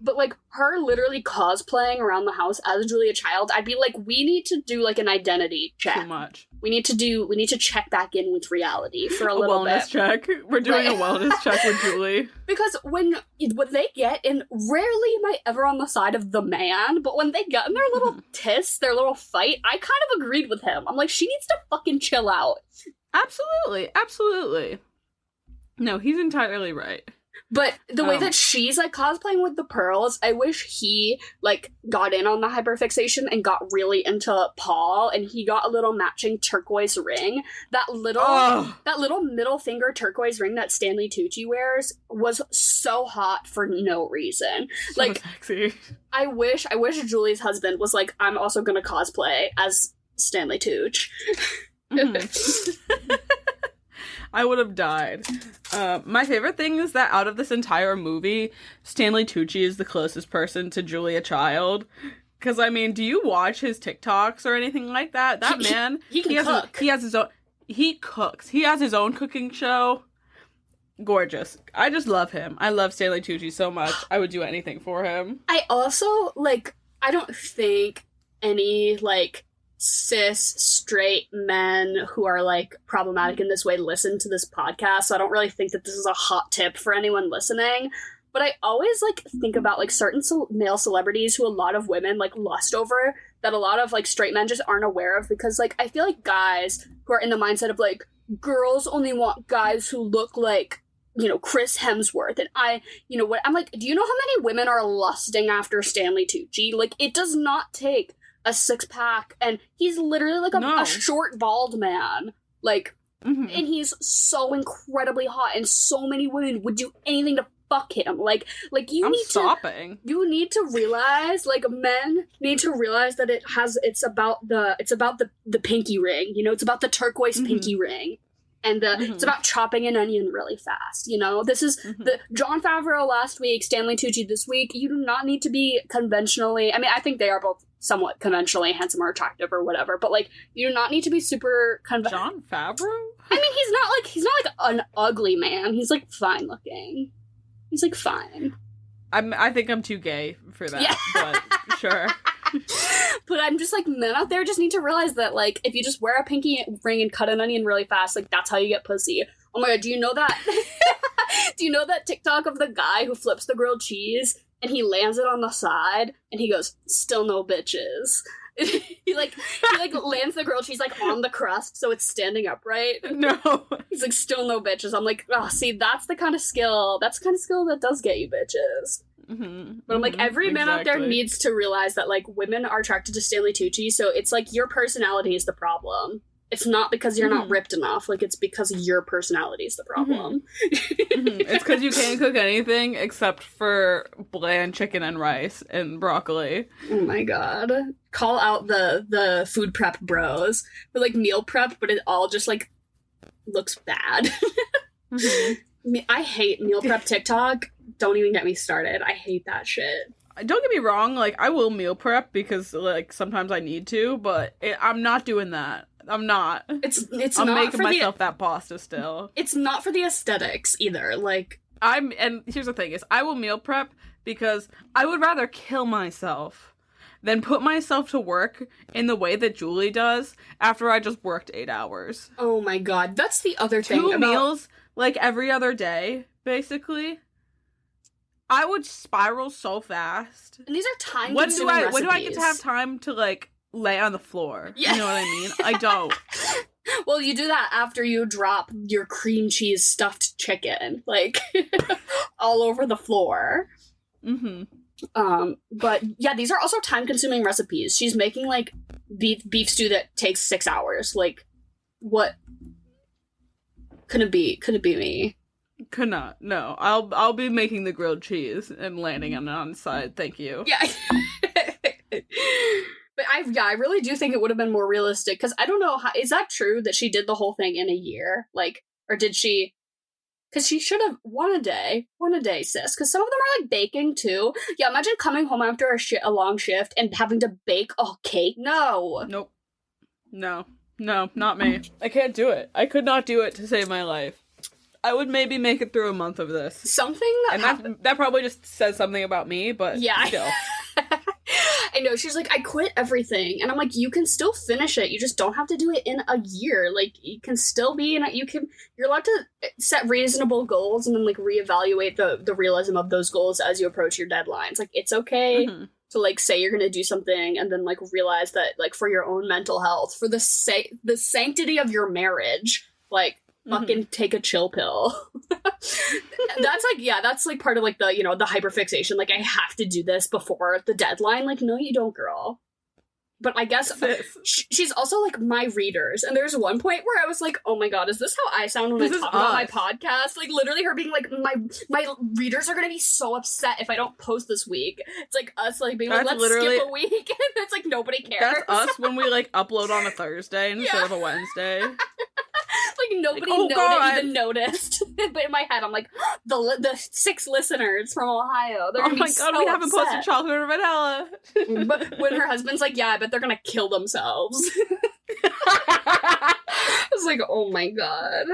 But, like, her literally cosplaying around the house as Julia Child, I'd be like, we need to do, like, an identity check. Too much. We need to check back in with reality for a little wellness check. We're doing a wellness check with Julie. Because when they get in, rarely am I ever on the side of the man, but when they get in their little their little fight, I kind of agreed with him. I'm like, she needs to fucking chill out. Absolutely. No, he's entirely right. But the way that she's, like, cosplaying with the pearls, I wish he, like, got in on the hyperfixation and got really into Paul, and he got a little matching turquoise ring. That little middle finger turquoise ring that Stanley Tucci wears was so hot for no reason. So like, sexy. I wish Julie's husband was like, I'm also gonna cosplay as Stanley Tucci. I would have died. My favorite thing is that out of this entire movie, Stanley Tucci is the closest person to Julia Child. Because, I mean, do you watch his TikToks or anything like that? That man, he can cook. He has his own. He cooks. He has his own cooking show. Gorgeous. I just love him. I love Stanley Tucci so much. I would do anything for him. I also, like, I don't think any, like, cis straight men who are like problematic in this way listen to this podcast, so I don't really think that this is a hot tip for anyone listening. But I always like think about like certain male celebrities who a lot of women like lust over that a lot of like straight men just aren't aware of, because like I feel like guys who are in the mindset of like girls only want guys who look like, you know, Chris Hemsworth, and I'm like, do you know how many women are lusting after Stanley Tucci? Like, it does not take a 6-pack, and he's literally like a short bald man, like, and he's so incredibly hot, and so many women would do anything to fuck him. Like you need to realize, like, men need to realize that it's about the pinky ring, you know, it's about the turquoise pinky ring. And it's about chopping an onion really fast, you know? This is the Jon Favreau last week, Stanley Tucci this week. You do not need to be conventionally... I mean, I think they are both somewhat conventionally handsome or attractive or whatever, but, like, you do not need to be super... Jon Favreau? I mean, he's not an ugly man. He's, like, fine looking. He's, like, fine. I think I'm too gay for that, but sure. But I'm just like, men out there just need to realize that, like, if you just wear a pinky ring and cut an onion really fast, like, that's how you get pussy. Oh my god, do you know that? Do you know that TikTok of the guy who flips the grilled cheese and he lands it on the side and he goes, still no bitches? he lands the grilled cheese like on the crust so it's standing upright. No. He's like, still no bitches. I'm like, oh, see, that's the kind of skill that does get you bitches. But I'm like, every man out there needs to realize that, like, women are attracted to Stanley Tucci, so it's like your personality is the problem. It's not because you're not ripped enough, like, it's because your personality is the problem. It's because you can't cook anything except for bland chicken and rice and broccoli. Oh my god. Call out the food prep bros for, like, meal prep, but it all just, like, looks bad. I hate meal prep TikTok. Don't even get me started. I hate that shit. Don't get me wrong, like, I will meal prep because, like, sometimes I need to, but I'm not doing that. I'm not. I'm not making myself that pasta still. It's not for the aesthetics either. Like, and here's the thing is, I will meal prep because I would rather kill myself than put myself to work in the way that Julie does after I just worked 8 hours. Oh my god, that's the other thing. 2 meals, like, every other day, basically. I would spiral so fast. And these are time-consuming recipes. When do I get to have time to, like, lay on the floor? Yeah. You know what I mean? I don't. Well, you do that after you drop your cream cheese stuffed chicken, like, all over the floor. But, yeah, these are also time-consuming recipes. She's making, like, beef stew that takes 6 hours. Like, what? Couldn't be me. Could not. No. I'll be making the grilled cheese and landing on the side. Thank you. Yeah. But I really do think it would have been more realistic, because I don't know, is that true that she did the whole thing in a year? Like, or did she? Because she should have one a day, sis. Because some of them are, like, baking, too. Yeah, imagine coming home after a long shift and having to bake a cake. No. Nope. No, not me. I can't do it. I could not do it to save my life. I would maybe make it through a month of this. Something that probably just says something about me, but yeah. Still. I know, she's like, I quit everything. And I'm like, you can still finish it. You just don't have to do it in a year. Like, you can still be you're allowed to set reasonable goals and then, like, reevaluate the realism of those goals as you approach your deadlines. Like, it's okay to, like, say you're gonna do something and then, like, realize that, like, for your own mental health, for the sanctity of your marriage, like, fucking take a chill pill. That's like part of, like, the, you know, the hyperfixation. Like, I have to do this before the deadline. Like, no, you don't, girl. But I guess she's also, like, my readers. And there's one point where I was like, oh my god, is this how I sound when I talk about my podcast? Like, literally her being like, my readers are gonna be so upset if I don't post this week. It's like us, like, being like, let's skip a week. And it's like, nobody cares. That's us when we, like, upload on a Thursday instead of a Wednesday. Like, nobody even noticed. But in my head, I'm like, the 6 listeners from Ohio. They're gonna be so we haven't posted chocolate or vanilla. But when her husband's like, yeah, I bet they're gonna kill themselves. I was like, oh my god.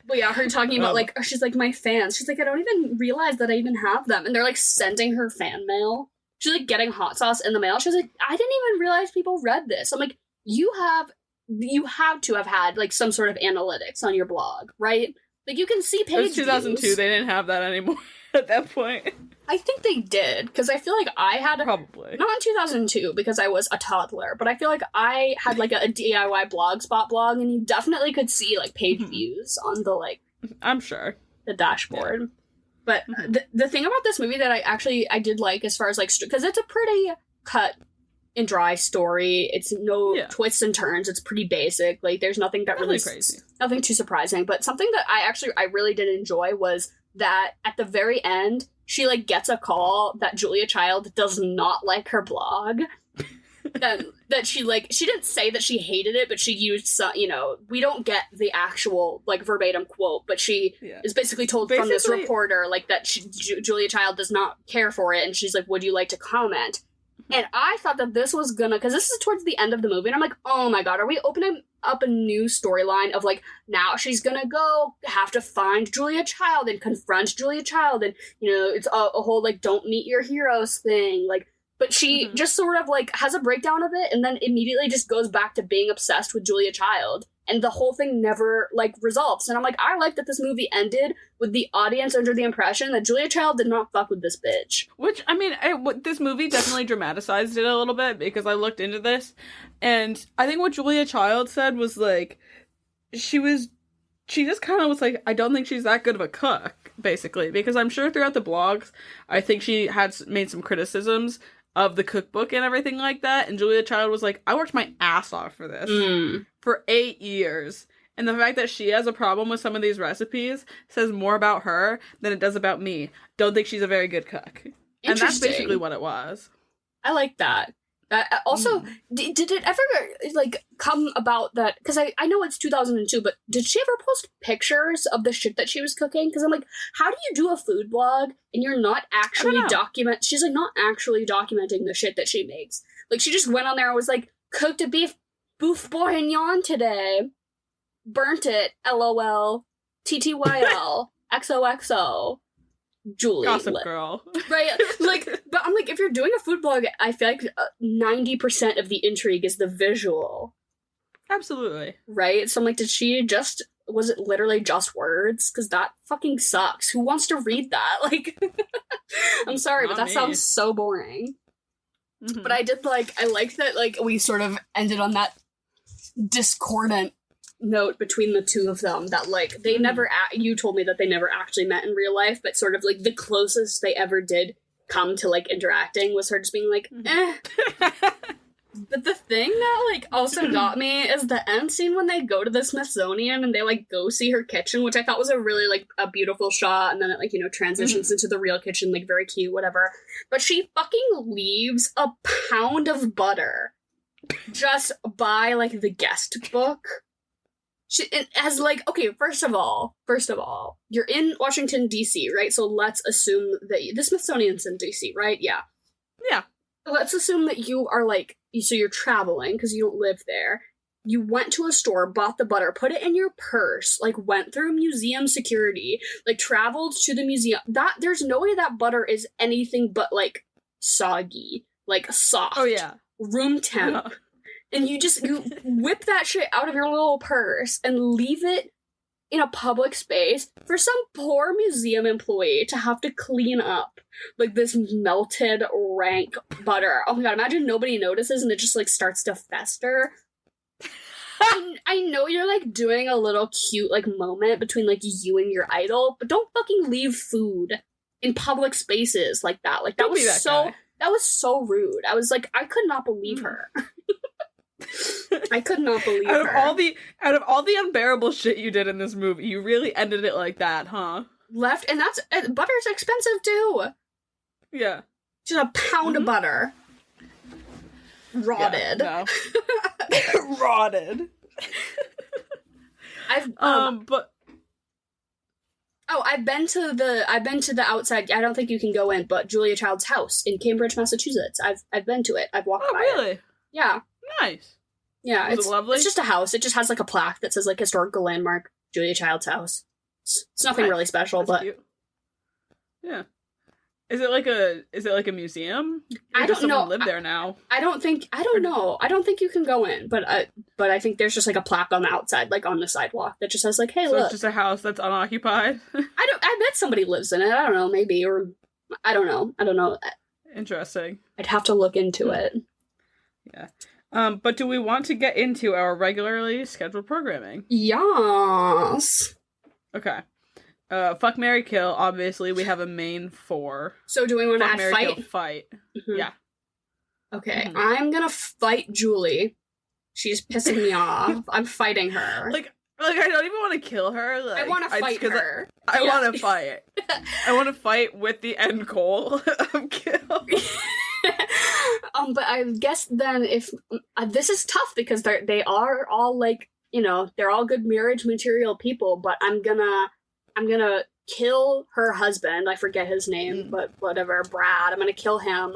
But yeah, her talking about, like, she's like, my fans. She's like, I don't even realize that I even have them. And they're, like, sending her fan mail. She's, like, getting hot sauce in the mail. She's like, I didn't even realize people read this. I'm like, you have to have had like some sort of analytics on your blog, right? Like you can see page views. It was 2002. They didn't have that anymore at that point. I think they did, because I feel like I had probably not in 2002 because I was a toddler, but I feel like I had like a DIY Blogspot blog, and you definitely could see like page views on the like. I'm sure the dashboard. Yeah. But the thing about this movie that I did like, as far as like, because it's a pretty cut and dry story. It's no twists and turns. It's pretty basic. Like there's nothing that really crazy, nothing too surprising. But something that I really did enjoy was that at the very end, she like gets a call that Julia Child does not like her blog. that she didn't say that she hated it, but she used some, we don't get the actual like verbatim quote, but she is basically told from this reporter like that Julia Child does not care for it, and she's like, would you like to comment? And I thought that this was gonna, because this is towards the end of the movie, and I'm like, oh my god, are we opening up a new storyline of like, now she's gonna have to find Julia Child and confront Julia Child, and it's a whole like don't meet your heroes thing, like. But she just sort of, like, has a breakdown of it and then immediately just goes back to being obsessed with Julia Child. And the whole thing never, like, resolves. And I'm like, I like that this movie ended with the audience under the impression that Julia Child did not fuck with this bitch. Which, I mean, this movie definitely dramatized it a little bit, because I looked into this. And I think what Julia Child said was, like, she just kind of was like, I don't think she's that good of a cook, basically. Because I'm sure throughout the blogs, I think she had made some criticisms of the cookbook and everything like that, and Julia Child was like, I worked my ass off for this for 8 years, and the fact that she has a problem with some of these recipes says more about her than it does about me. Don't think she's a very good cook. And that's basically what it was. I like that. Also, did it ever, like, come about that, because I know it's 2002, but did she ever post pictures of the shit that she was cooking? Because I'm like, how do you do a food blog and you're not actually she's, like, not actually documenting the shit that she makes. Like, she just went on there and was like, cooked a beef bourguignon today, burnt it, LOL, TTYL, XOXO. Julie. Gossip girl. Right? Like, but I'm like, if you're doing a food blog, I feel like 90% of the intrigue is the visual. Absolutely. Right? So I'm like, was it literally just words? Because that fucking sucks. Who wants to read that? Like, I'm sorry, but that sounds so boring. Mm-hmm. But I liked that, like, we sort of ended on that discordant note between the two of them, that like they never you told me that they never actually met in real life, but sort of like the closest they ever did come to like interacting was her just being like But the thing that like also got me is the end scene when they go to the Smithsonian and they like go see her kitchen, which I thought was a really like a beautiful shot, and then it like transitions into the real kitchen, like very cute, whatever. But she fucking leaves a pound of butter just by like the guest book. It has like, okay, first of all, you're in Washington, D.C., right? So let's assume that the Smithsonian's in D.C., right? Yeah. Yeah. Let's assume that you are like, so you're traveling because you don't live there. You went to a store, bought the butter, put it in your purse, like went through museum security, like traveled to the museum. There's no way that butter is anything but like soggy, like soft. Oh, yeah. Room temp. Yeah. And you whip that shit out of your little purse and leave it in a public space for some poor museum employee to have to clean up, like, this melted, rank butter. Oh my god, imagine nobody notices and it just, like, starts to fester. I know you're, like, doing a little cute, like, moment between, like, you and your idol, but don't fucking leave food in public spaces like that. Like, that was so rude. I was like, I could not believe her. I could not believe her. Out of all the unbearable shit you did in this movie, you really ended it like that, huh? And butter's expensive too. Yeah. Just a pound of butter. Rotted. Yeah, no. Rotted. I've been to the outside. I don't think you can go in, but Julia Child's house in Cambridge, Massachusetts. I've been to it. I've walked by really? it. Yeah. Nice. Yeah, it's lovely. It's just a house. It just has like a plaque that says like historical landmark, Julia Child's house. It's nothing really special, but cute. Yeah. Is it like a museum? Or I does don't know. someone live there now? I don't know. I don't think you can go in, but I think there's just like a plaque on the outside, like on the sidewalk, that just says like, "Hey, So look." it's just a house that's unoccupied. I bet somebody lives in it. I don't know, maybe, or I don't know. Interesting. I'd have to look into it. Yeah. But do we want to get into our regularly scheduled programming? Yes. Okay. Fuck, marry, kill. Obviously, we have a main 4. So do we want to Fuck, add marry, fight? kill, fight. Mhm. Yeah. Okay, Mhm. I'm gonna fight Julie. She's pissing me off. I'm fighting her. Like I don't even want to kill her. Like, I want to fight her. I Yeah. want to fight. I want to fight with the end goal of kill. But I guess then if this is tough because they are all like, you know, they're all good marriage material people, but I'm gonna kill her husband. I forget his name, but whatever, Brad. I'm gonna kill him.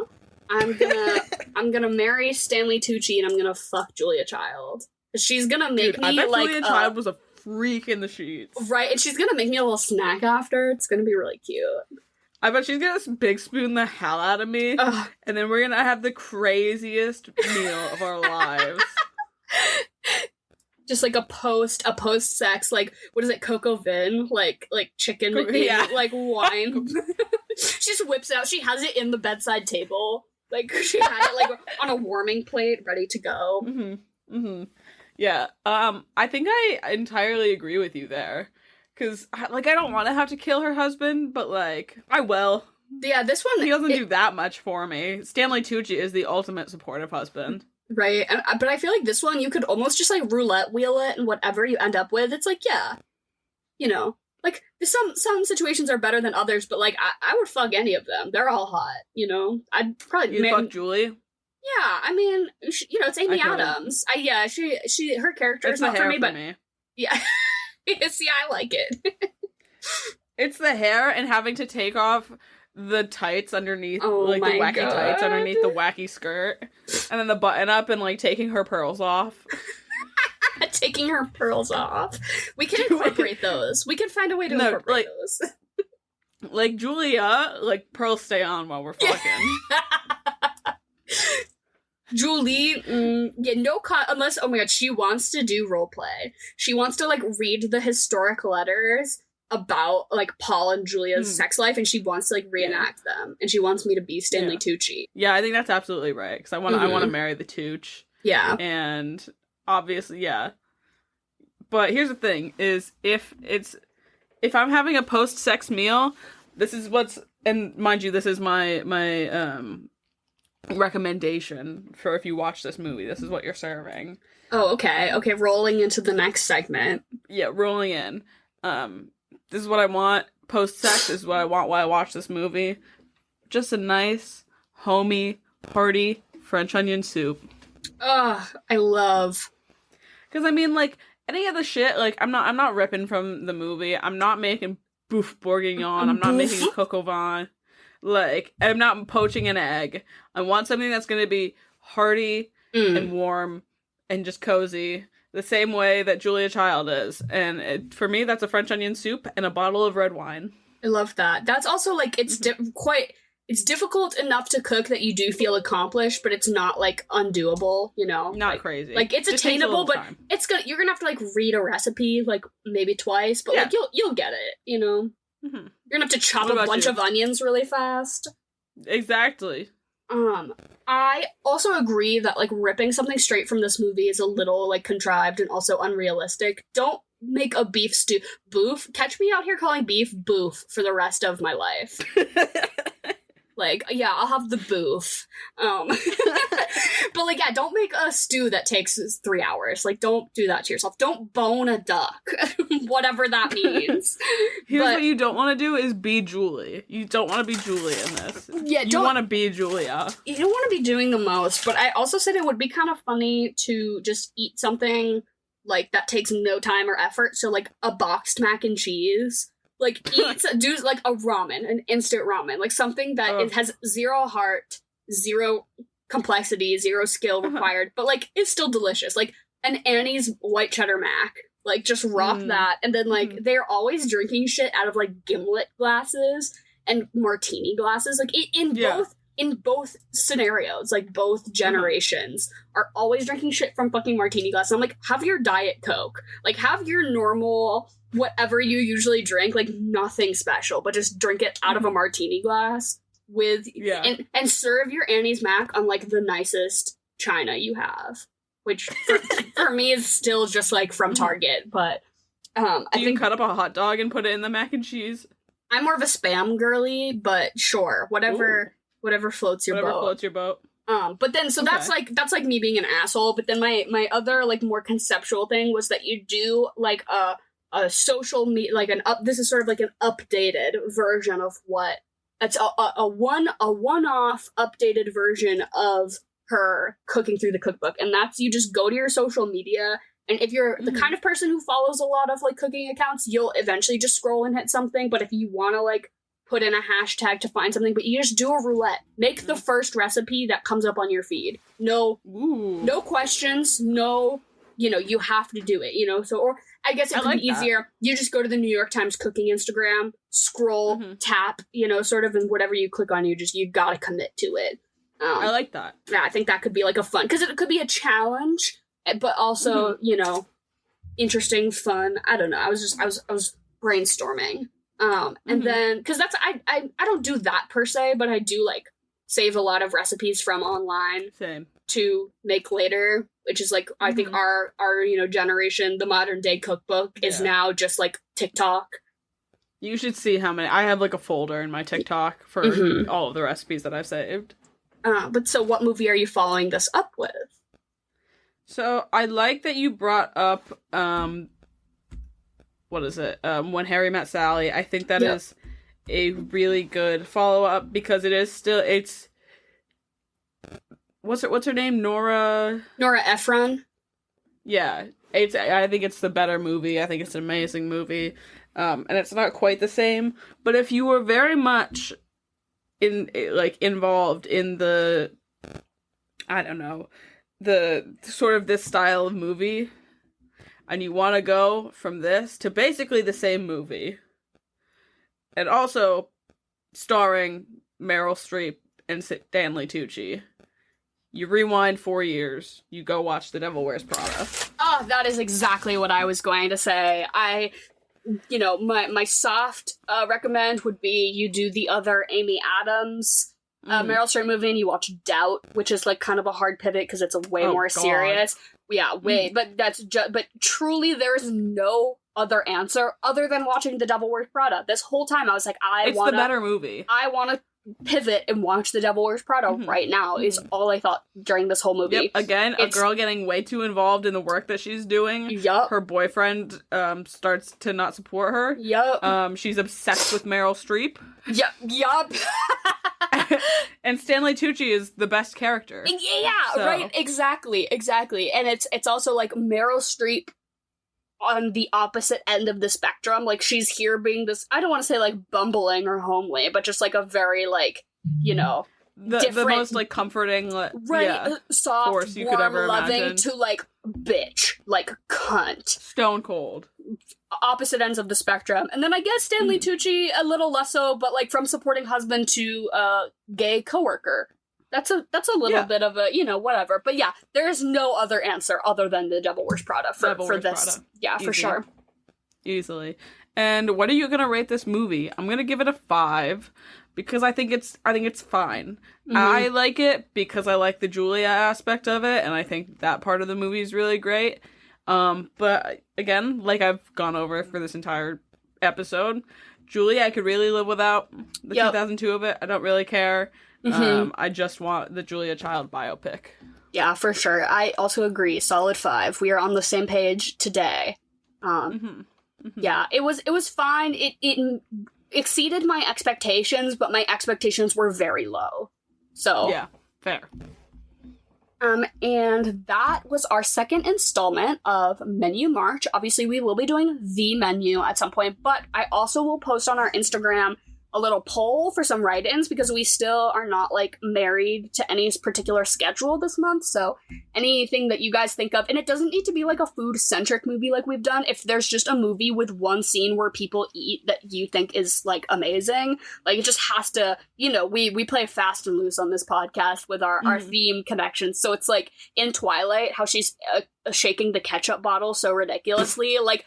I'm gonna marry Stanley Tucci, and I'm gonna fuck Julia Child. She's gonna make Dude, I me bet like Julia Child was a freak in the sheets. right, and she's gonna make me a little snack after. It's gonna be really cute. I bet she's gonna big spoon the hell out of me, Ugh. and then we're gonna have the craziest meal of our lives. Just like a post sex, like what is it, Coco Vin, like chicken, Yeah. like wine. She just whips it out. She has it in the bedside table, like she had it like on a warming plate, ready to go. Mm-hmm. Mm-hmm. Yeah. I think I entirely agree with you there, because like I don't want to have to kill her husband, but like I will. Yeah, this one He doesn't do that much for me. Stanley Tucci is the ultimate supportive husband. right, but I feel like this one you could almost just like roulette wheel it, and whatever you end up with, it's like, yeah, you know, like some situations are better than others, but like I would fuck any of them. They're all hot, you know. I'd probably You fuck Julie? Yeah, I mean, you know, it's Amy I couldn't. Adams. She her character It's is the not hair for me, but me. yeah, see, I like it. It's the hair and having to take off the tights underneath, Oh like the my wacky tights God. underneath the wacky skirt, and then the button up and like taking her pearls off. Taking her pearls off. We can incorporate those. We can find a way to No, incorporate like- those. Like Julia, like pearls stay on while we're fucking. Julie, yeah, no unless, oh my god, she wants to do roleplay. She wants to like read the historic letters about like Paul and Julia's sex life, and she wants to like reenact them. And she wants me to be Stanley Tucci. Yeah, I think that's absolutely right, because I want to marry the Tooch, Yeah. and obviously, yeah. But here's the thing: is if I'm having a post-sex meal, this is what's, and mind you, this is my recommendation for if you watch this movie. This is what you're serving. Oh, okay. Okay, rolling into the next segment. Yeah, rolling in. This is what I want post-sex. This is what I want while I watch this movie. Just a nice, homey, hearty French onion soup. Ugh, I love. Because I mean, like, any of the shit, like, I'm not ripping from the movie. I'm not making bouffe bourguignon. I'm not making coq au vin. Like, I'm not poaching an egg. I want something that's going to be hearty and warm and just cozy, the same way that Julia Child is. And for me, that's a French onion soup and a bottle of red wine. I love that. That's also like it's it's difficult enough to cook that you do feel accomplished, but it's not like undoable, you know. Not like, crazy. Like it's Just takes a attainable, little but time. you're gonna have to like read a recipe like maybe twice, but like you'll get it, you know. Mm-hmm. You're gonna have to chop What a about bunch you? of onions really fast. Exactly. I also agree that like ripping something straight from this movie is a little like contrived and also unrealistic. Don't make a beef stew. Boof. Catch me out here calling beef boof for the rest of my life. Like, yeah, I'll have the boof. But like, yeah, don't make a stew that takes 3 hours. Like, don't do that to yourself. Don't bone a duck. Whatever that means. Here's But- what you don't want to do is be Julie. You don't want to be Julie in this. Yeah, You want to be Julia. You don't want to be doing the most, but I also said it would be kind of funny to just eat something like that takes no time or effort. So like a boxed mac and cheese, like do like a ramen, an instant ramen, like something that it has zero heart, zero complexity, zero skill required, but like it's still delicious. Like an Annie's white cheddar mac, like just rock that, and then like they're always drinking shit out of like gimlet glasses. and martini glasses. Like in both scenarios, like both generations are always drinking shit from fucking martini glasses. I'm like, have your Diet Coke. Like, have your normal, whatever you usually drink, like nothing special, but just drink it out of a martini glass with, and serve your Annie's Mac on like the nicest china you have, which for me is still just like from Target, but I think cut up a hot dog and put it in the mac and cheese? I'm more of a Spam girly, but sure, whatever floats your boat. But then so that's like me being an asshole. But then my other like more conceptual thing was that you do like a social like this is sort of like an updated version of what it's a one-off updated version of her cooking through the cookbook, and that's you just go to your social media. And if you're the kind of person who follows a lot of like cooking accounts, you'll eventually just scroll and hit something. But if you want to like put in a hashtag to find something, but you just do a roulette. Make the first recipe that comes up on your feed. No questions. No, you have to do it. So, or I guess it could be easier. You just go to the New York Times cooking Instagram, scroll, tap, sort of, and whatever you click on, you gotta commit to it. I like that. Yeah, I think that could be like a fun, because it could be a challenge, but also, interesting, fun. I don't know. I was brainstorming. And then, because that's, I don't do that per se, but I do like save a lot of recipes from online to make later, which is like, I think our generation, the modern day cookbook is now just like TikTok. You should see how many, I have like a folder in my TikTok for all of the recipes that I've saved. But so what movie are you following this up with? So I like that you brought up, what is it? When Harry Met Sally. I think that is a really good follow-up, because it is still, what's her name? Nora Ephron? Yeah. I think it's the better movie. I think it's an amazing movie. And it's not quite the same, but if you were very much involved in the, I don't know, the sort of this style of movie, and you want to go from this to basically the same movie, and also starring Meryl Streep and Stanley Tucci, you rewind 4 years, you go watch The Devil Wears Prada. Oh, that is exactly what I was going to say. My soft recommend would be you do the other Amy Adams Meryl Streep movie, and you watch Doubt, which is like kind of a hard pivot because it's a way more serious. Yeah, but that's but truly there is no other answer other than watching The Devil Wears Prada. This whole time I was like, it's the better movie. I want to pivot and watch The Devil Wears Prada right now is all I thought during this whole movie. Yep. Again, a girl getting way too involved in the work that she's doing. Yep. Her boyfriend starts to not support her. Yep. She's obsessed with Meryl Streep. Yup. And Stanley Tucci is the best character. Yeah, right. Exactly. And it's also like Meryl Streep on the opposite end of the spectrum. Like, she's here being this, I don't want to say like bumbling or homely, but just like a very like, the most like comforting, soft, force you warm, could ever loving imagine. to like bitch, like cunt. Stone cold. Opposite ends of the spectrum. And then I guess Stanley Tucci a little less so, but like from supporting husband to gay coworker. That's a little bit of a, whatever. But yeah, there is no other answer other than The Devil Wears Prada for this. Prada. Yeah, easy. For sure. Easily. And what are you gonna rate this movie? I'm gonna give it a 5 because I think it's fine. I like it because I like the Julia aspect of it, and I think that part of the movie is really great. But again, like I've gone over for this entire episode, Julia I could really live without. The 2002 of it, I don't really care. I just want the Julia Child biopic. Yeah, for sure. I also agree. Solid 5. We are on the same page today. Yeah, it was fine. It exceeded my expectations, but my expectations were very low. So yeah, fair. And that was our second installment of Menu March. Obviously, we will be doing the menu at some point, but I also will post on our Instagram a little poll for some write-ins because we still are not like married to any particular schedule this month. So anything that you guys think of, and it doesn't need to be like a food-centric movie like we've done. If there's just a movie with one scene where people eat that you think is like amazing, like it just has to, we play fast and loose on this podcast with our theme connections. So it's like in Twilight, how she's shaking the ketchup bottle so ridiculously. Like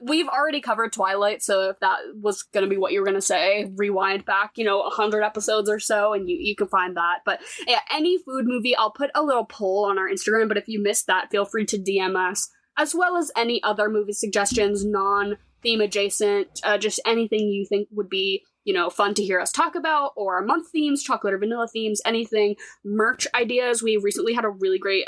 we've already covered Twilight, so if that was going to be what you were going to say, rewind back 100 episodes or so and you can find that. But yeah, any food movie, I'll put a little poll on our Instagram, but if you missed that, feel free to DM us, as well as any other movie suggestions, non-theme adjacent, just anything you think would be fun to hear us talk about, or our month themes, chocolate or vanilla themes, anything, merch ideas. We recently had a really great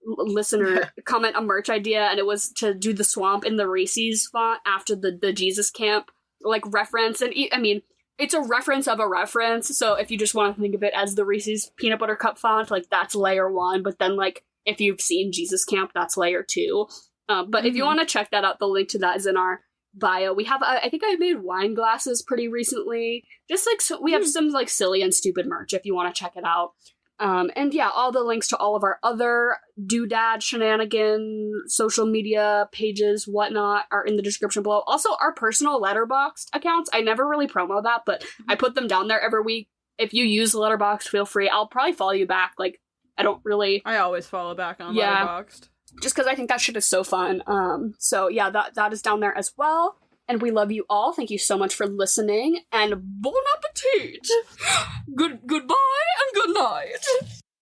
listener comment a merch idea, and it was to do the swamp in the Reese's font after the Jesus Camp like reference. And I mean, it's a reference of a reference, so if you just want to think of it as the Reese's peanut butter cup font, like that's layer 1, but then like if you've seen Jesus Camp, that's layer 2. But if you want to check that out, the link to that is in our bio. We have I think I made wine glasses pretty recently, just like so we have some like silly and stupid merch if you want to check it out. And yeah, all the links to all of our other doodad shenanigan social media pages, whatnot, are in the description below. Also, our personal Letterboxd accounts, I never really promo that, but I put them down there every week. If you use Letterboxd, feel free. I'll probably follow you back. Like, I always follow back on Letterboxd. Just because I think that shit is so fun. So yeah, that is down there as well. And we love you all. Thank you so much for listening. And bon appetit! Goodbye and good night.